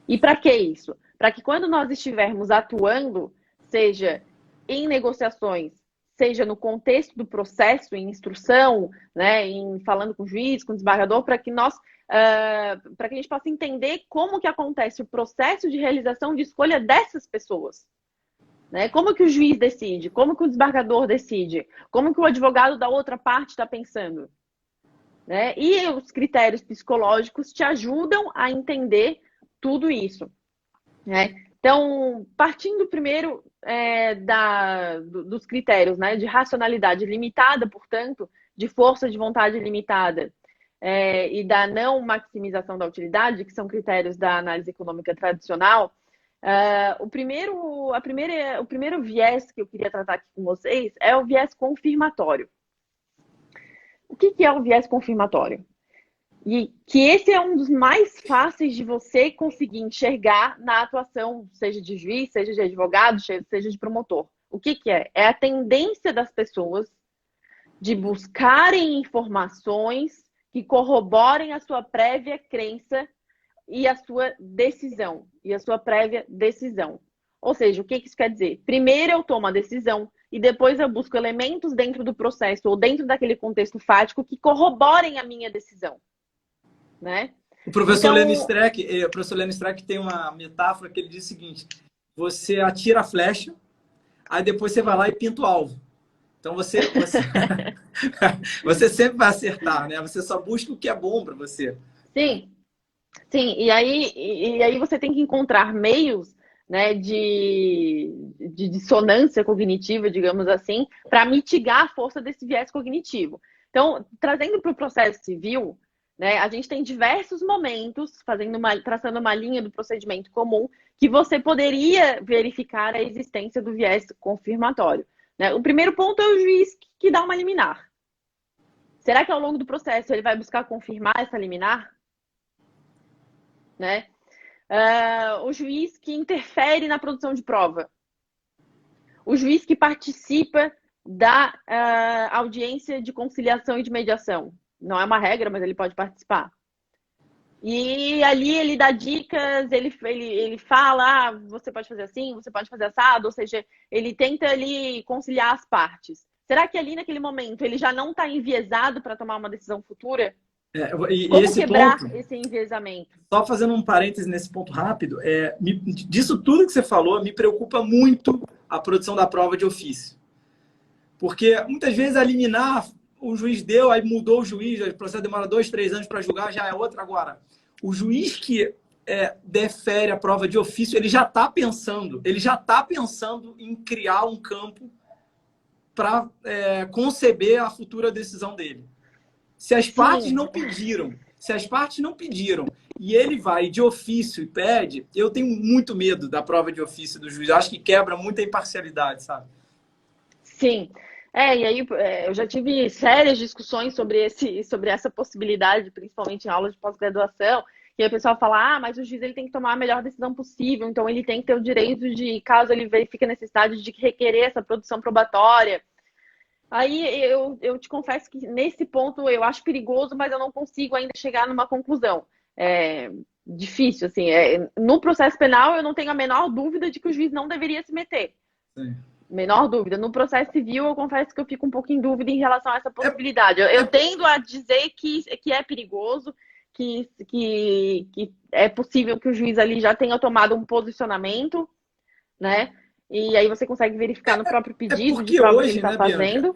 E para que isso? Para que quando nós estivermos atuando, seja em negociações, seja no contexto do processo, em instrução, né, em falando com o juiz, com o desembargador, para que a gente possa entender como que acontece o processo de realização de escolha dessas pessoas. Né? Como que o juiz decide? Como que o desembargador decide? Como que o advogado da outra parte está pensando? Né? E os critérios psicológicos te ajudam a entender tudo isso. Né? Então, partindo primeiro dos critérios, né, de racionalidade limitada, portanto, de força de vontade limitada e da não maximização da utilidade, que são critérios da análise econômica tradicional, o primeiro viés que eu queria tratar aqui com vocês é o viés confirmatório. O que é o viés confirmatório? E que esse é um dos mais fáceis de você conseguir enxergar na atuação, seja de juiz, seja de advogado, seja de promotor. O que é? É a tendência das pessoas de buscarem informações que corroborem a sua prévia crença e a sua decisão, e a sua prévia decisão. Ou seja, o que isso quer dizer? Primeiro eu tomo a decisão e depois eu busco elementos dentro do processo ou dentro daquele contexto fático que corroborem a minha decisão. Né? O professor Lênin Streck tem uma metáfora que ele diz o seguinte: você atira a flecha, aí depois você vai lá e pinta o alvo. Então você sempre vai acertar, né? Você só busca o que é bom para você. Sim. Sim, e aí você tem que encontrar meios, né, de dissonância cognitiva, digamos assim, para mitigar a força desse viés cognitivo. Então, trazendo para o processo civil, né, a gente tem diversos momentos, traçando uma linha do procedimento comum, que você poderia verificar a existência do viés confirmatório. Né? O primeiro ponto é o juiz que dá uma liminar. Será que ao longo do processo ele vai buscar confirmar essa liminar? Né? O juiz que interfere na produção de prova, o juiz que participa da audiência de conciliação e de mediação. Não é uma regra, mas ele pode participar. E ali ele dá dicas, ele fala, você pode fazer assim, você pode fazer assado, ou seja, ele tenta ali conciliar as partes. Será que ali naquele momento ele já não está enviesado para tomar uma decisão futura? Como esse quebrar ponto, esse enviesamento? só fazendo um parêntese nesse ponto rápido, disso tudo que você falou, me preocupa muito a produção da prova de ofício. Porque muitas vezes a liminar, o juiz deu, aí mudou o juiz, o processo demora 2, 3 anos para julgar, já é outra. Agora, o juiz que defere a prova de ofício, ele já está pensando em criar um campo para conceber a futura decisão dele. Se as partes não pediram, e ele vai de ofício e pede, eu tenho muito medo da prova de ofício do juiz. Eu acho que quebra muita imparcialidade, sabe? Sim. E aí eu já tive sérias discussões sobre essa possibilidade, principalmente em aulas de pós-graduação, e aí o pessoal fala, mas o juiz ele tem que tomar a melhor decisão possível, então ele tem que ter o direito de, caso ele verifique a necessidade de requerer essa produção probatória. Aí eu te confesso que nesse ponto eu acho perigoso, mas eu não consigo ainda chegar numa conclusão. É difícil, assim. No processo penal eu não tenho a menor dúvida de que o juiz não deveria se meter. Sim. Menor dúvida. No processo civil eu confesso que eu fico um pouco em dúvida em relação a essa possibilidade. Eu tendo a dizer que é perigoso, que é possível que o juiz ali já tenha tomado um posicionamento, né? E aí você consegue verificar no próprio pedido de prova que ele está fazendo.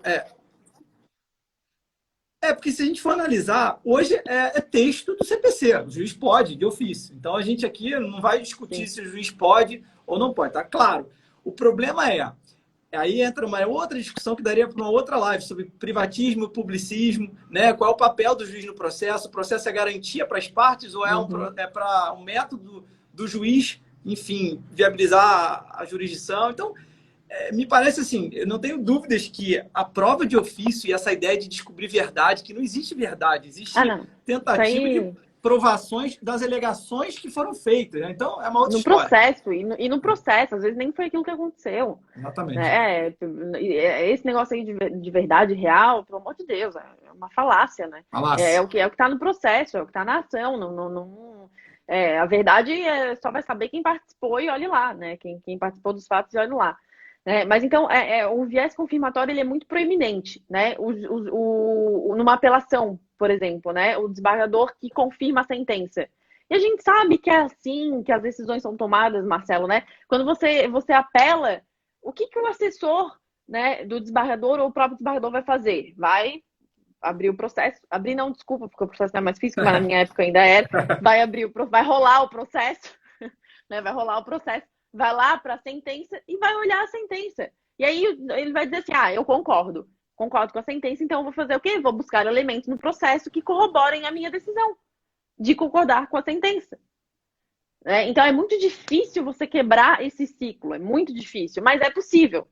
Porque se a gente for analisar, hoje é texto do CPC, o juiz pode, de ofício. Então a gente aqui não vai discutir se o juiz pode ou não pode, tá claro. O problema aí entra uma outra discussão que daria para uma outra live sobre privatismo e publicismo, né? Qual é o papel do juiz no processo? O processo é garantia para as partes ou é para um método do juiz, enfim, viabilizar a jurisdição? Então, me parece assim, eu não tenho dúvidas que a prova de ofício e essa ideia de descobrir verdade, que não existe verdade, existe tentativa de provações das alegações que foram feitas, né? Então, é uma outra história. Processo, e no processo, às vezes nem foi aquilo que aconteceu. Exatamente. Esse negócio aí de verdade real, pelo amor de Deus, é uma falácia, né? Falácia. É o que está no processo, é o que está na ação. A verdade só vai saber quem participou e olhe lá, né? Quem participou dos fatos e olhe lá. Mas então, o viés confirmatório ele é muito proeminente, né? Numa apelação, por exemplo, né? O desembargador que confirma a sentença. E a gente sabe que é assim que as decisões são tomadas, Marcelo, né? Quando você apela, o que o assessor, né, do desembargador ou o próprio desembargador vai fazer? Vai abrir o processo. Abrir não, desculpa, porque o processo não é mais físico, mas na minha época ainda era. Vai rolar o processo, né? Vai rolar o processo. Vai lá para a sentença e vai olhar a sentença. E aí ele vai dizer assim, eu concordo com a sentença, então eu vou fazer o quê? Vou buscar elementos no processo que corroborem a minha decisão de concordar com a sentença. Então é muito difícil você quebrar esse ciclo, é muito difícil, mas é possível.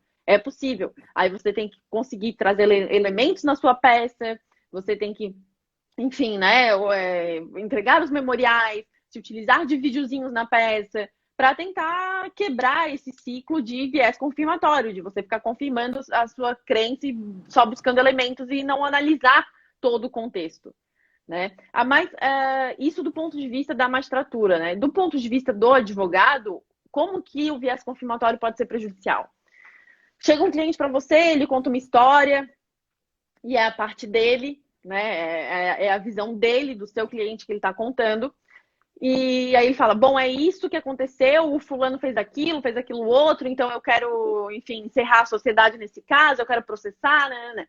Aí você tem que conseguir trazer elementos na sua peça, você tem que, enfim, né, entregar os memoriais, se utilizar de videozinhos na peça, para tentar quebrar esse ciclo de viés confirmatório, de você ficar confirmando a sua crença e só buscando elementos e não analisar todo o contexto, né? Mas isso do ponto de vista da magistratura, né? Do ponto de vista do advogado, como que o viés confirmatório pode ser prejudicial? Chega um cliente para você, ele conta uma história e é a parte dele, né? É a visão dele, do seu cliente que ele está contando. E aí ele fala, bom, é isso que aconteceu, o fulano fez aquilo outro, então eu quero, enfim, encerrar a sociedade nesse caso, eu quero processar, né?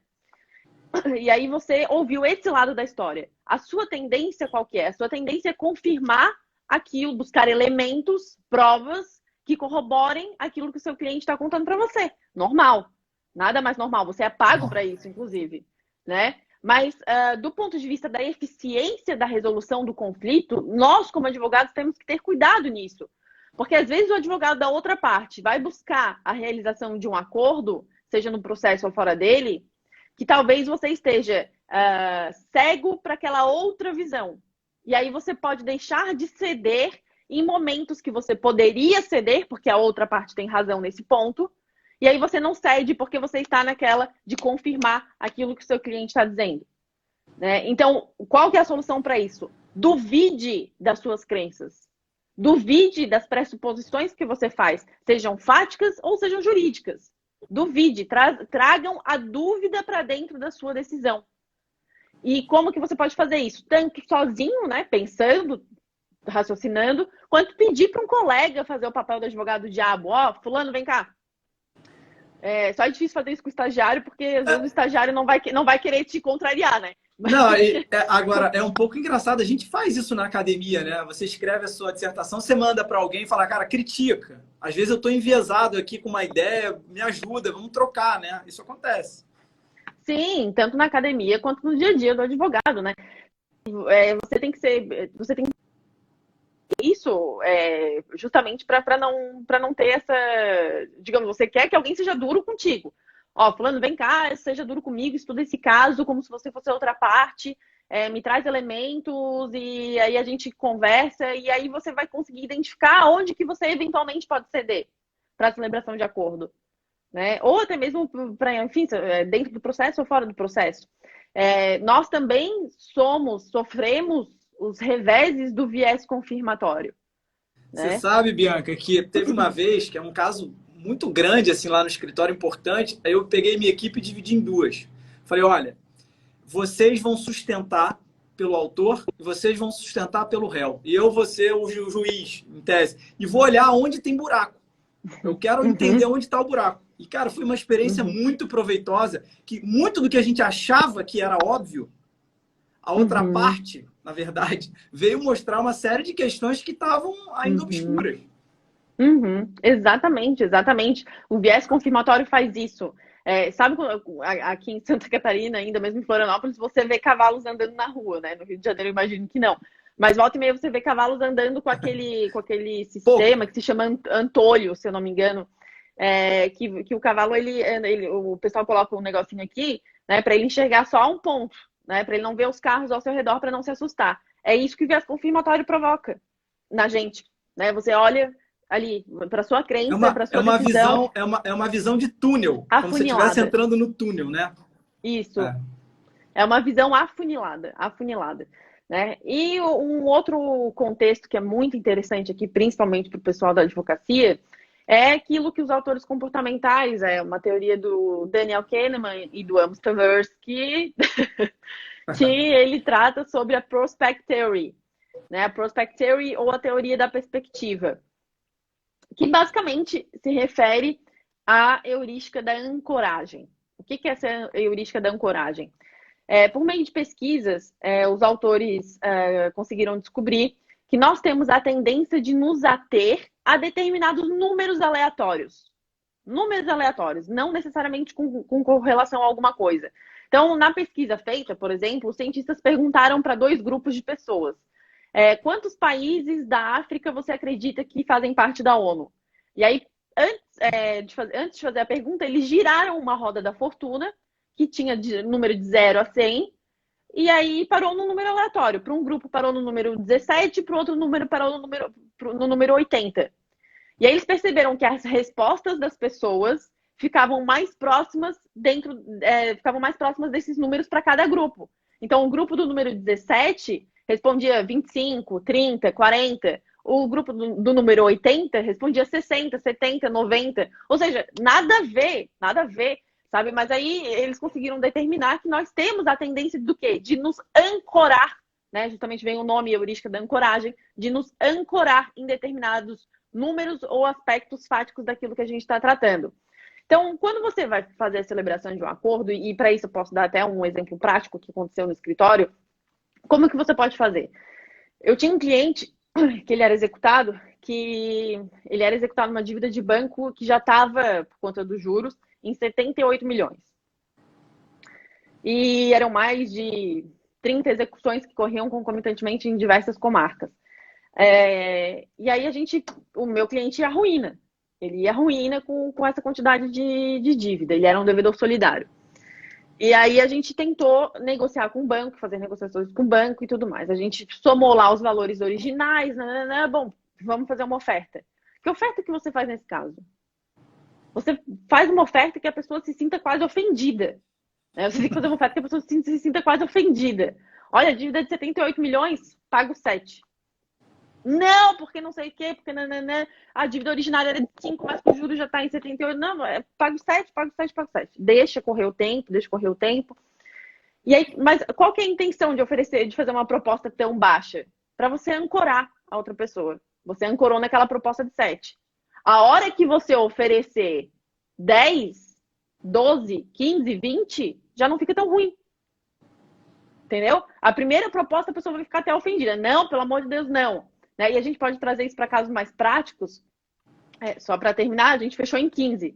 E aí você ouviu esse lado da história. A sua tendência qual que é? A sua tendência é confirmar aquilo, buscar elementos, provas que corroborem aquilo que o seu cliente está contando para você. Normal. Nada mais normal. Você é pago para isso, inclusive, né? Mas, do ponto de vista da eficiência da resolução do conflito, nós, como advogados, temos que ter cuidado nisso. Porque, às vezes, o advogado da outra parte vai buscar a realização de um acordo, seja no processo ou fora dele, que talvez você esteja cego para aquela outra visão. E aí você pode deixar de ceder em momentos que você poderia ceder, porque a outra parte tem razão nesse ponto, E aí você não cede porque você está naquela de confirmar aquilo que o seu cliente está dizendo. Né? Então, qual que é a solução para isso? Duvide das suas crenças. Duvide das pressuposições que você faz, sejam fáticas ou sejam jurídicas. Duvide, tragam a dúvida para dentro da sua decisão. E como que você pode fazer isso? Tanto sozinho, né, pensando, raciocinando, quanto pedir para um colega fazer o papel do advogado do diabo. Ó, fulano, vem cá. Só é difícil fazer isso com o estagiário, porque às vezes o estagiário não vai querer te contrariar, né? Não, agora é um pouco engraçado, a gente faz isso na academia, né? Você escreve a sua dissertação, você manda para alguém e fala, cara, critica. Às vezes eu estou enviesado aqui com uma ideia, me ajuda, vamos trocar, né? Isso acontece. Sim, tanto na academia quanto no dia a dia do advogado, né? Você tem que isso justamente para não ter essa, digamos, você quer que alguém seja duro contigo. Ó, fulano, vem cá, seja duro comigo, estuda esse caso como se você fosse outra parte, me traz elementos e aí a gente conversa e aí você vai conseguir identificar onde que você eventualmente pode ceder para a celebração de acordo. Né? Ou até mesmo para, enfim, dentro do processo ou fora do processo. Nós também sofremos os reveses do viés confirmatório. Você Né? sabe, Bianca, que teve uma vez, que é um caso muito grande, assim, lá no escritório, importante, aí eu peguei minha equipe e dividi em duas. Falei, olha, vocês vão sustentar pelo autor e vocês vão sustentar pelo réu. E eu vou ser o juiz, em tese. E vou olhar onde tem buraco. Eu quero entender onde está o buraco. E, cara, foi uma experiência muito proveitosa, que muito do que a gente achava que era óbvio, a outra parte, na verdade, veio mostrar uma série de questões que estavam ainda obscuras. Exatamente, exatamente. O viés confirmatório faz isso. Sabe, aqui em Santa Catarina, ainda mesmo em Florianópolis, você vê cavalos andando na rua, né? No Rio de Janeiro, eu imagino que não. Mas volta e meia você vê cavalos andando com aquele sistema que se chama antolho, se eu não me engano. Que o cavalo, o pessoal coloca um negocinho aqui, né, para ele enxergar só um ponto, né? Para ele não ver os carros ao seu redor, para não se assustar. É isso que o viés confirmatório provoca na gente, né? Você olha ali para sua crença, para sua decisão. É uma visão de túnel, como se você estivesse Afunilada. entrando no túnel, né? Isso. É uma visão afunilada, né? E um outro contexto que é muito interessante aqui, principalmente para o pessoal da advocacia, é aquilo que os autores comportamentais, uma teoria do Daniel Kahneman e do Amos Tversky, que ele trata sobre a Prospect Theory, né? A Prospect Theory ou a teoria da perspectiva, que basicamente se refere à heurística da ancoragem. O que é essa heurística da ancoragem? Por meio de pesquisas, os autores conseguiram descobrir que nós temos a tendência de nos ater a determinados números aleatórios. Números aleatórios, não necessariamente com correlação a alguma coisa. Então, na pesquisa feita, por exemplo, os cientistas perguntaram para 2 grupos de pessoas. Quantos países da África você acredita que fazem parte da ONU? E aí, antes de fazer a pergunta, eles giraram uma roda da fortuna, que tinha número de 0 a 100, e aí parou no número aleatório. Para um grupo parou no número 17, para o outro número parou no número 80. E aí eles perceberam que as respostas das pessoas ficavam mais próximas desses números para cada grupo. Então, o grupo do número 17 respondia 25, 30, 40. O grupo do número 80 respondia 60, 70, 90. Ou seja, nada a ver, sabe? Mas aí eles conseguiram determinar que nós temos a tendência do quê? De nos ancorar, né? Justamente vem o nome heurística da ancoragem, de nos ancorar em determinados números ou aspectos fáticos daquilo que a gente está tratando. Então, quando você vai fazer a celebração de um acordo, e para isso eu posso dar até um exemplo prático que aconteceu no escritório, como que você pode fazer? Eu tinha um cliente que ele era executado numa dívida de banco que já estava, por conta dos juros, em 78 milhões. E eram mais de 30 execuções que corriam concomitantemente em diversas comarcas. E aí o meu cliente ia à ruína. Ele ia à ruína com essa quantidade de dívida. Ele era um devedor solidário. E aí a gente tentou negociar com o banco, fazer negociações com o banco e tudo mais. A gente somou lá os valores originais. Bom, vamos fazer uma oferta. Que oferta que você faz nesse caso? Você faz uma oferta que a pessoa se sinta quase ofendida. Né? Você tem que fazer uma oferta que a pessoa se sinta quase ofendida. Olha, a dívida de 78 milhões, pago 7. Não, porque não sei o quê, porque nananã, a dívida originária era de 5, mas o juros já está em 78. Não, pago 7, pago 7, pago 7. Deixa correr o tempo, deixa correr o tempo. E aí, mas qual que é a intenção de oferecer, de fazer uma proposta tão baixa? Para você ancorar a outra pessoa. Você ancorou naquela proposta de 7. A hora que você oferecer 10, 12, 15, 20, já não fica tão ruim. Entendeu? A primeira proposta a pessoa vai ficar até ofendida. Não, pelo amor de Deus, não. Né? E a gente pode trazer isso para casos mais práticos. Só para terminar, a gente fechou em 15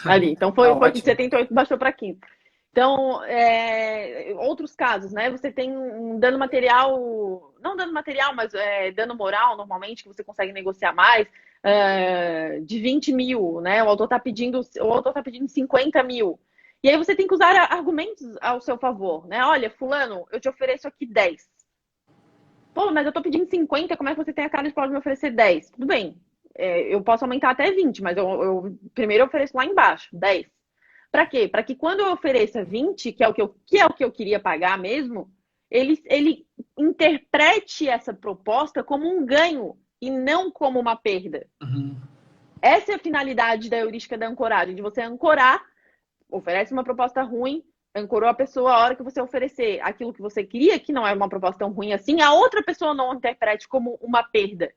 ali. Então foi de 78, baixou para 15. Então, outros casos, né? Você tem um dano material, não dano material, mas dano moral, normalmente, que você consegue negociar mais, de 20 mil, né? O autor está pedindo 50 mil. E aí você tem que usar argumentos ao seu favor, né? Olha, fulano, eu te ofereço aqui 10. Pô, mas eu tô pedindo 50, como é que você tem a cara de pode me oferecer 10? Tudo bem, eu posso aumentar até 20, mas eu primeiro ofereço lá embaixo, 10. Para quê? Para que quando eu ofereça 20, que é o que eu queria pagar mesmo, ele interprete essa proposta como um ganho e não como uma perda. Uhum. Essa é a finalidade da heurística da ancoragem, de você ancorar, oferece uma proposta ruim, ancorou a pessoa a hora que você oferecer aquilo que você queria, que não é uma proposta tão ruim assim, a outra pessoa não interprete como uma perda.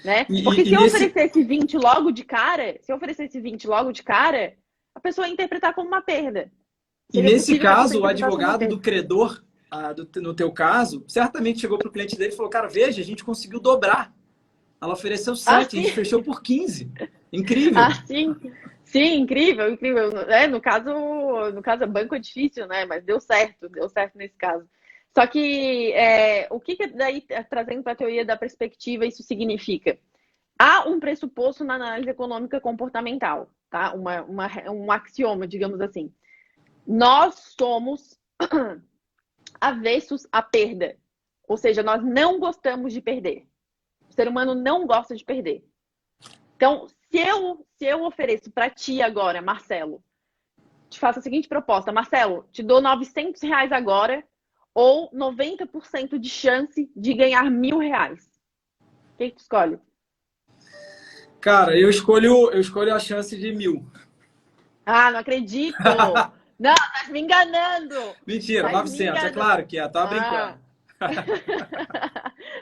Né? Porque se eu oferecesse 20 logo de cara, a pessoa ia interpretar como uma perda. E nesse caso, o advogado do credor, no teu caso, certamente chegou para o cliente dele e falou, cara, veja, a gente conseguiu dobrar. Ela ofereceu 7, a gente fechou por 15. Incrível. Sim, incrível. No caso, banco é difícil, né? Mas deu certo nesse caso. Só que o que daí, trazendo para a teoria da perspectiva, isso significa? Há um pressuposto na análise econômica comportamental, tá? Um axioma, digamos assim. Nós somos avessos à perda. Ou seja, nós não gostamos de perder. O ser humano não gosta de perder. Então, se eu ofereço para ti agora, Marcelo, te faço a seguinte proposta. Marcelo, te dou R$900 agora ou 90% de chance de ganhar R$1.000. O que tu escolhe? Cara, eu escolho a chance de 1.000. Ah, não acredito! Não, tá me enganando! Mentira, 900, é claro que é, tava brincando.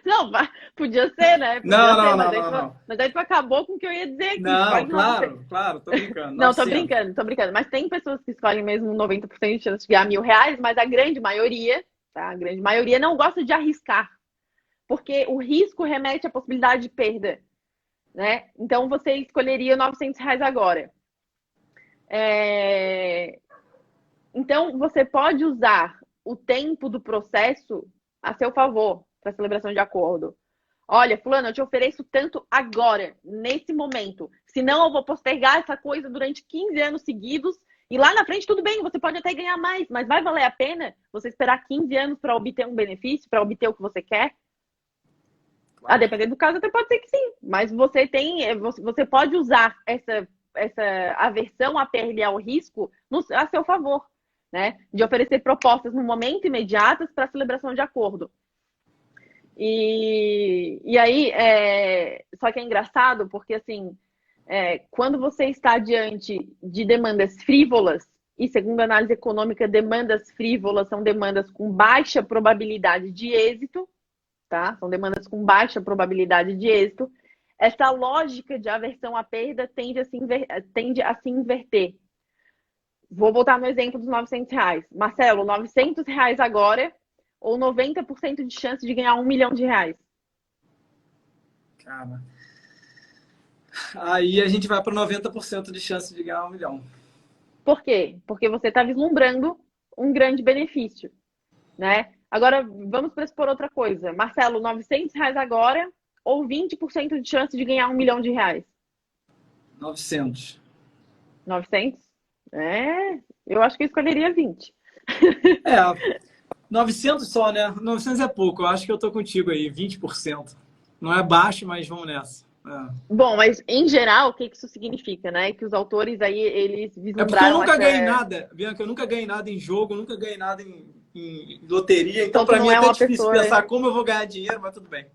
Não, podia ser, né? Não. Mas aí tu acabou com o que eu ia dizer aqui. Não, claro, tô brincando. Não, tô brincando. Mas tem pessoas que escolhem mesmo 90% de chance de ganhar R$1.000, mas a grande maioria, tá? A grande maioria não gosta de arriscar. Porque o risco remete à possibilidade de perda. Né? Então você escolheria R$900 agora. Então você pode usar o tempo do processo a seu favor para celebração de acordo. Olha, fulano, eu te ofereço tanto agora, nesse momento. Senão eu vou postergar essa coisa durante 15 anos seguidos e lá na frente tudo bem, você pode até ganhar mais, mas vai valer a pena você esperar 15 anos para obter um benefício, para obter o que você quer? A depender do caso, até pode ser que sim. Mas você pode usar essa aversão à perda e ao risco a seu favor, né? De oferecer propostas no momento imediatas para celebração de acordo. E aí, só que é engraçado porque, assim, quando você está diante de demandas frívolas, e segundo a análise econômica, demandas frívolas são demandas com baixa probabilidade de êxito, tá? São demandas com baixa probabilidade de êxito. Essa lógica de aversão à perda tende a se inverter. Vou voltar no exemplo dos R$900. Marcelo, R$900 agora ou 90% de chance de ganhar R$1 milhão? Cara, aí a gente vai para 90% de chance de ganhar R$1 milhão. Por quê? Porque você está vislumbrando um grande benefício, né? Agora, vamos pressupor outra coisa. Marcelo, R$900 agora ou 20% de chance de ganhar R$1 milhão? 900. 900? Eu acho que eu escolheria 20. 900 só, né? 900 é pouco. Eu acho que eu tô contigo aí, 20%. Não é baixo, mas vamos nessa. Bom, mas em geral, o que isso significa, né? Que os autores aí, eles É porque eu vislumbraram nunca ganhei essa... nada, Bianca, eu nunca ganhei nada em jogo, nunca ganhei nada em loteria, então Então, tu para mim não é é até uma difícil pessoa... pensar como eu vou ganhar dinheiro, mas tudo bem.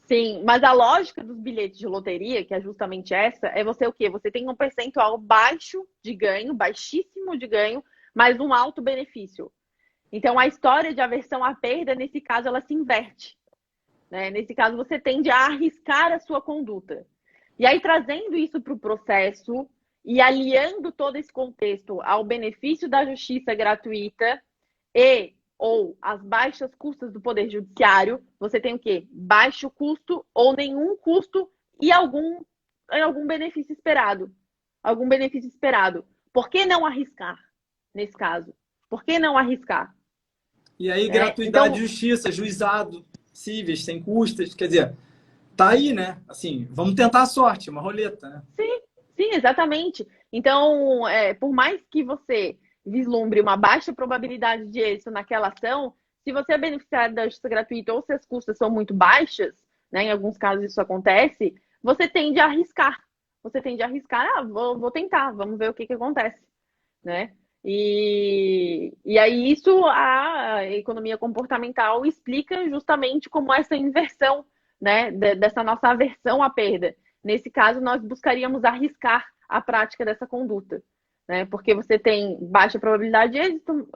Sim, mas a lógica dos bilhetes de loteria, que é justamente essa, é você o quê? Você tem um percentual baixo de ganho, baixíssimo de ganho, mas um alto benefício. Então, a história de aversão à perda, nesse caso, ela se inverte. Né? Nesse caso, você tende a arriscar a sua conduta. E aí, trazendo isso para o processo e aliando todo esse contexto ao benefício da justiça gratuita e ou as baixas custas do Poder Judiciário, você tem o quê? Baixo custo ou nenhum custo e algum benefício esperado. Algum benefício esperado. Por que não arriscar nesse caso? Por que não arriscar? E aí, Né? gratuidade, Então, justiça, juizado, cíveis, sem custas, quer dizer, tá aí, né? Assim, vamos tentar a sorte, uma roleta, né? sim, sim, exatamente. Então, por mais que você vislumbre uma baixa probabilidade de êxito naquela ação, se você é beneficiário da justiça gratuita ou se as custas são muito baixas, né, em alguns casos isso acontece, você tende a arriscar. Você tende a arriscar, vou tentar, vamos ver o que acontece, né? E aí isso a economia comportamental explica justamente como essa inversão, né, dessa nossa aversão à perda. Nesse caso, nós buscaríamos arriscar a prática dessa conduta, né? Porque você tem baixa probabilidade de êxito,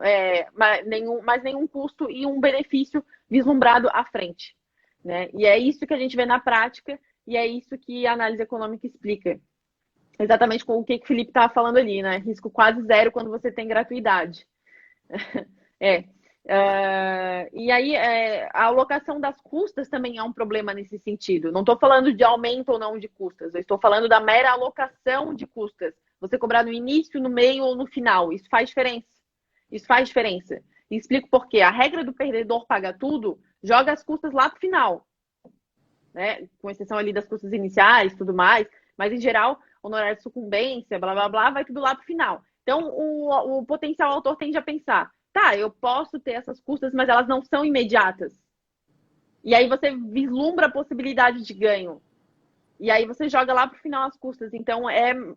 mas nenhum custo e um benefício vislumbrado à frente, né? E é isso que a gente vê na prática e é isso que a análise econômica explica. Exatamente com o que o Felipe estava falando ali, né? Risco quase zero quando você tem gratuidade. É. E aí, a alocação das custas também é um problema nesse sentido. Não estou falando de aumento ou não de custas, eu estou falando da mera alocação de custas. Você cobrar no início, no meio ou no final. Isso faz diferença. Isso faz diferença. E explico por quê. A regra do perdedor paga tudo joga as custas lá para o final, né? Com exceção ali das custas iniciais e tudo mais. Mas, em geral, honorário de sucumbência, blá, blá, blá, vai tudo lá para o final. Então, o potencial autor tende a pensar, tá, eu posso ter essas custas, mas elas não são imediatas. E aí você vislumbra a possibilidade de ganho. E aí você joga lá para o final as custas. Então,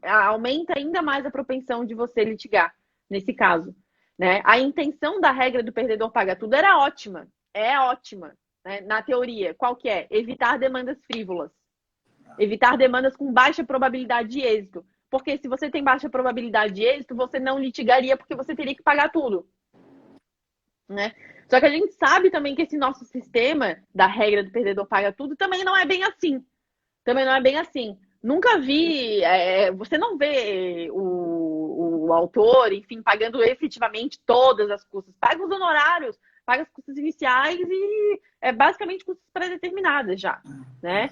aumenta ainda mais a propensão de você litigar, nesse caso. Né? A intenção da regra do perdedor paga tudo era ótima. É ótima. Né? Na teoria, qual que é? Evitar demandas frívolas. Evitar demandas com baixa probabilidade de êxito. Porque se você tem baixa probabilidade de êxito, você não litigaria porque você teria que pagar tudo. Né? Só que a gente sabe também que esse nosso sistema da regra do perdedor paga tudo também não é bem assim. Também não é bem assim. Nunca vi, você não vê o autor, enfim, pagando efetivamente todas as custas. Paga os honorários, paga as custas iniciais e é basicamente custas pré-determinadas já, né?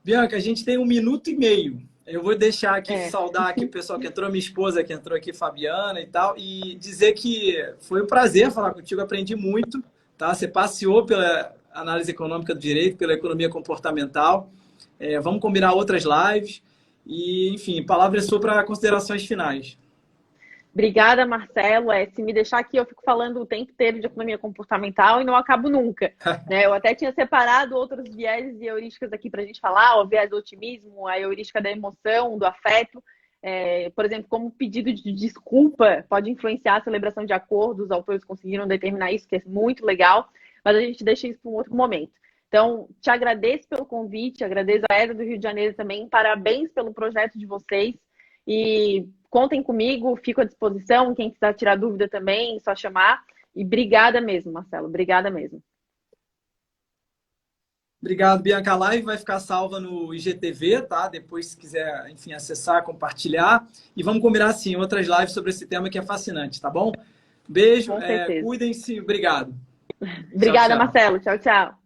Bianca, a gente tem 1 minuto e meio. Eu vou deixar aqui, saudar aqui o pessoal que entrou, minha esposa que entrou aqui, Fabiana e tal, e dizer que foi um prazer falar contigo, aprendi muito, tá? Você passeou pela análise econômica do direito, pela economia comportamental. Vamos combinar outras lives e, enfim, palavra é sua para considerações finais. Obrigada, Marcelo. Se me deixar aqui, eu fico falando o tempo inteiro de economia comportamental e não acabo nunca. Né? Eu até tinha separado outros vieses e heurísticas aqui para a gente falar, o viés do otimismo, a heurística da emoção, do afeto. Por exemplo, como pedido de desculpa pode influenciar a celebração de acordo, os autores conseguiram determinar isso, que é muito legal, mas a gente deixa isso para um outro momento. Então, te agradeço pelo convite, agradeço a EDA do Rio de Janeiro também, parabéns pelo projeto de vocês e contem comigo, fico à disposição, quem quiser tirar dúvida também, só chamar. E obrigada mesmo, Marcelo, obrigada mesmo. Obrigado, Bianca. A live vai ficar salva no IGTV, tá? Depois, se quiser, enfim, acessar, compartilhar. E vamos combinar, sim, outras lives sobre esse tema que é fascinante, tá bom? Beijo, Com certeza. cuidem-se, obrigado. Obrigada, Tchau, tchau. Marcelo. Tchau, tchau.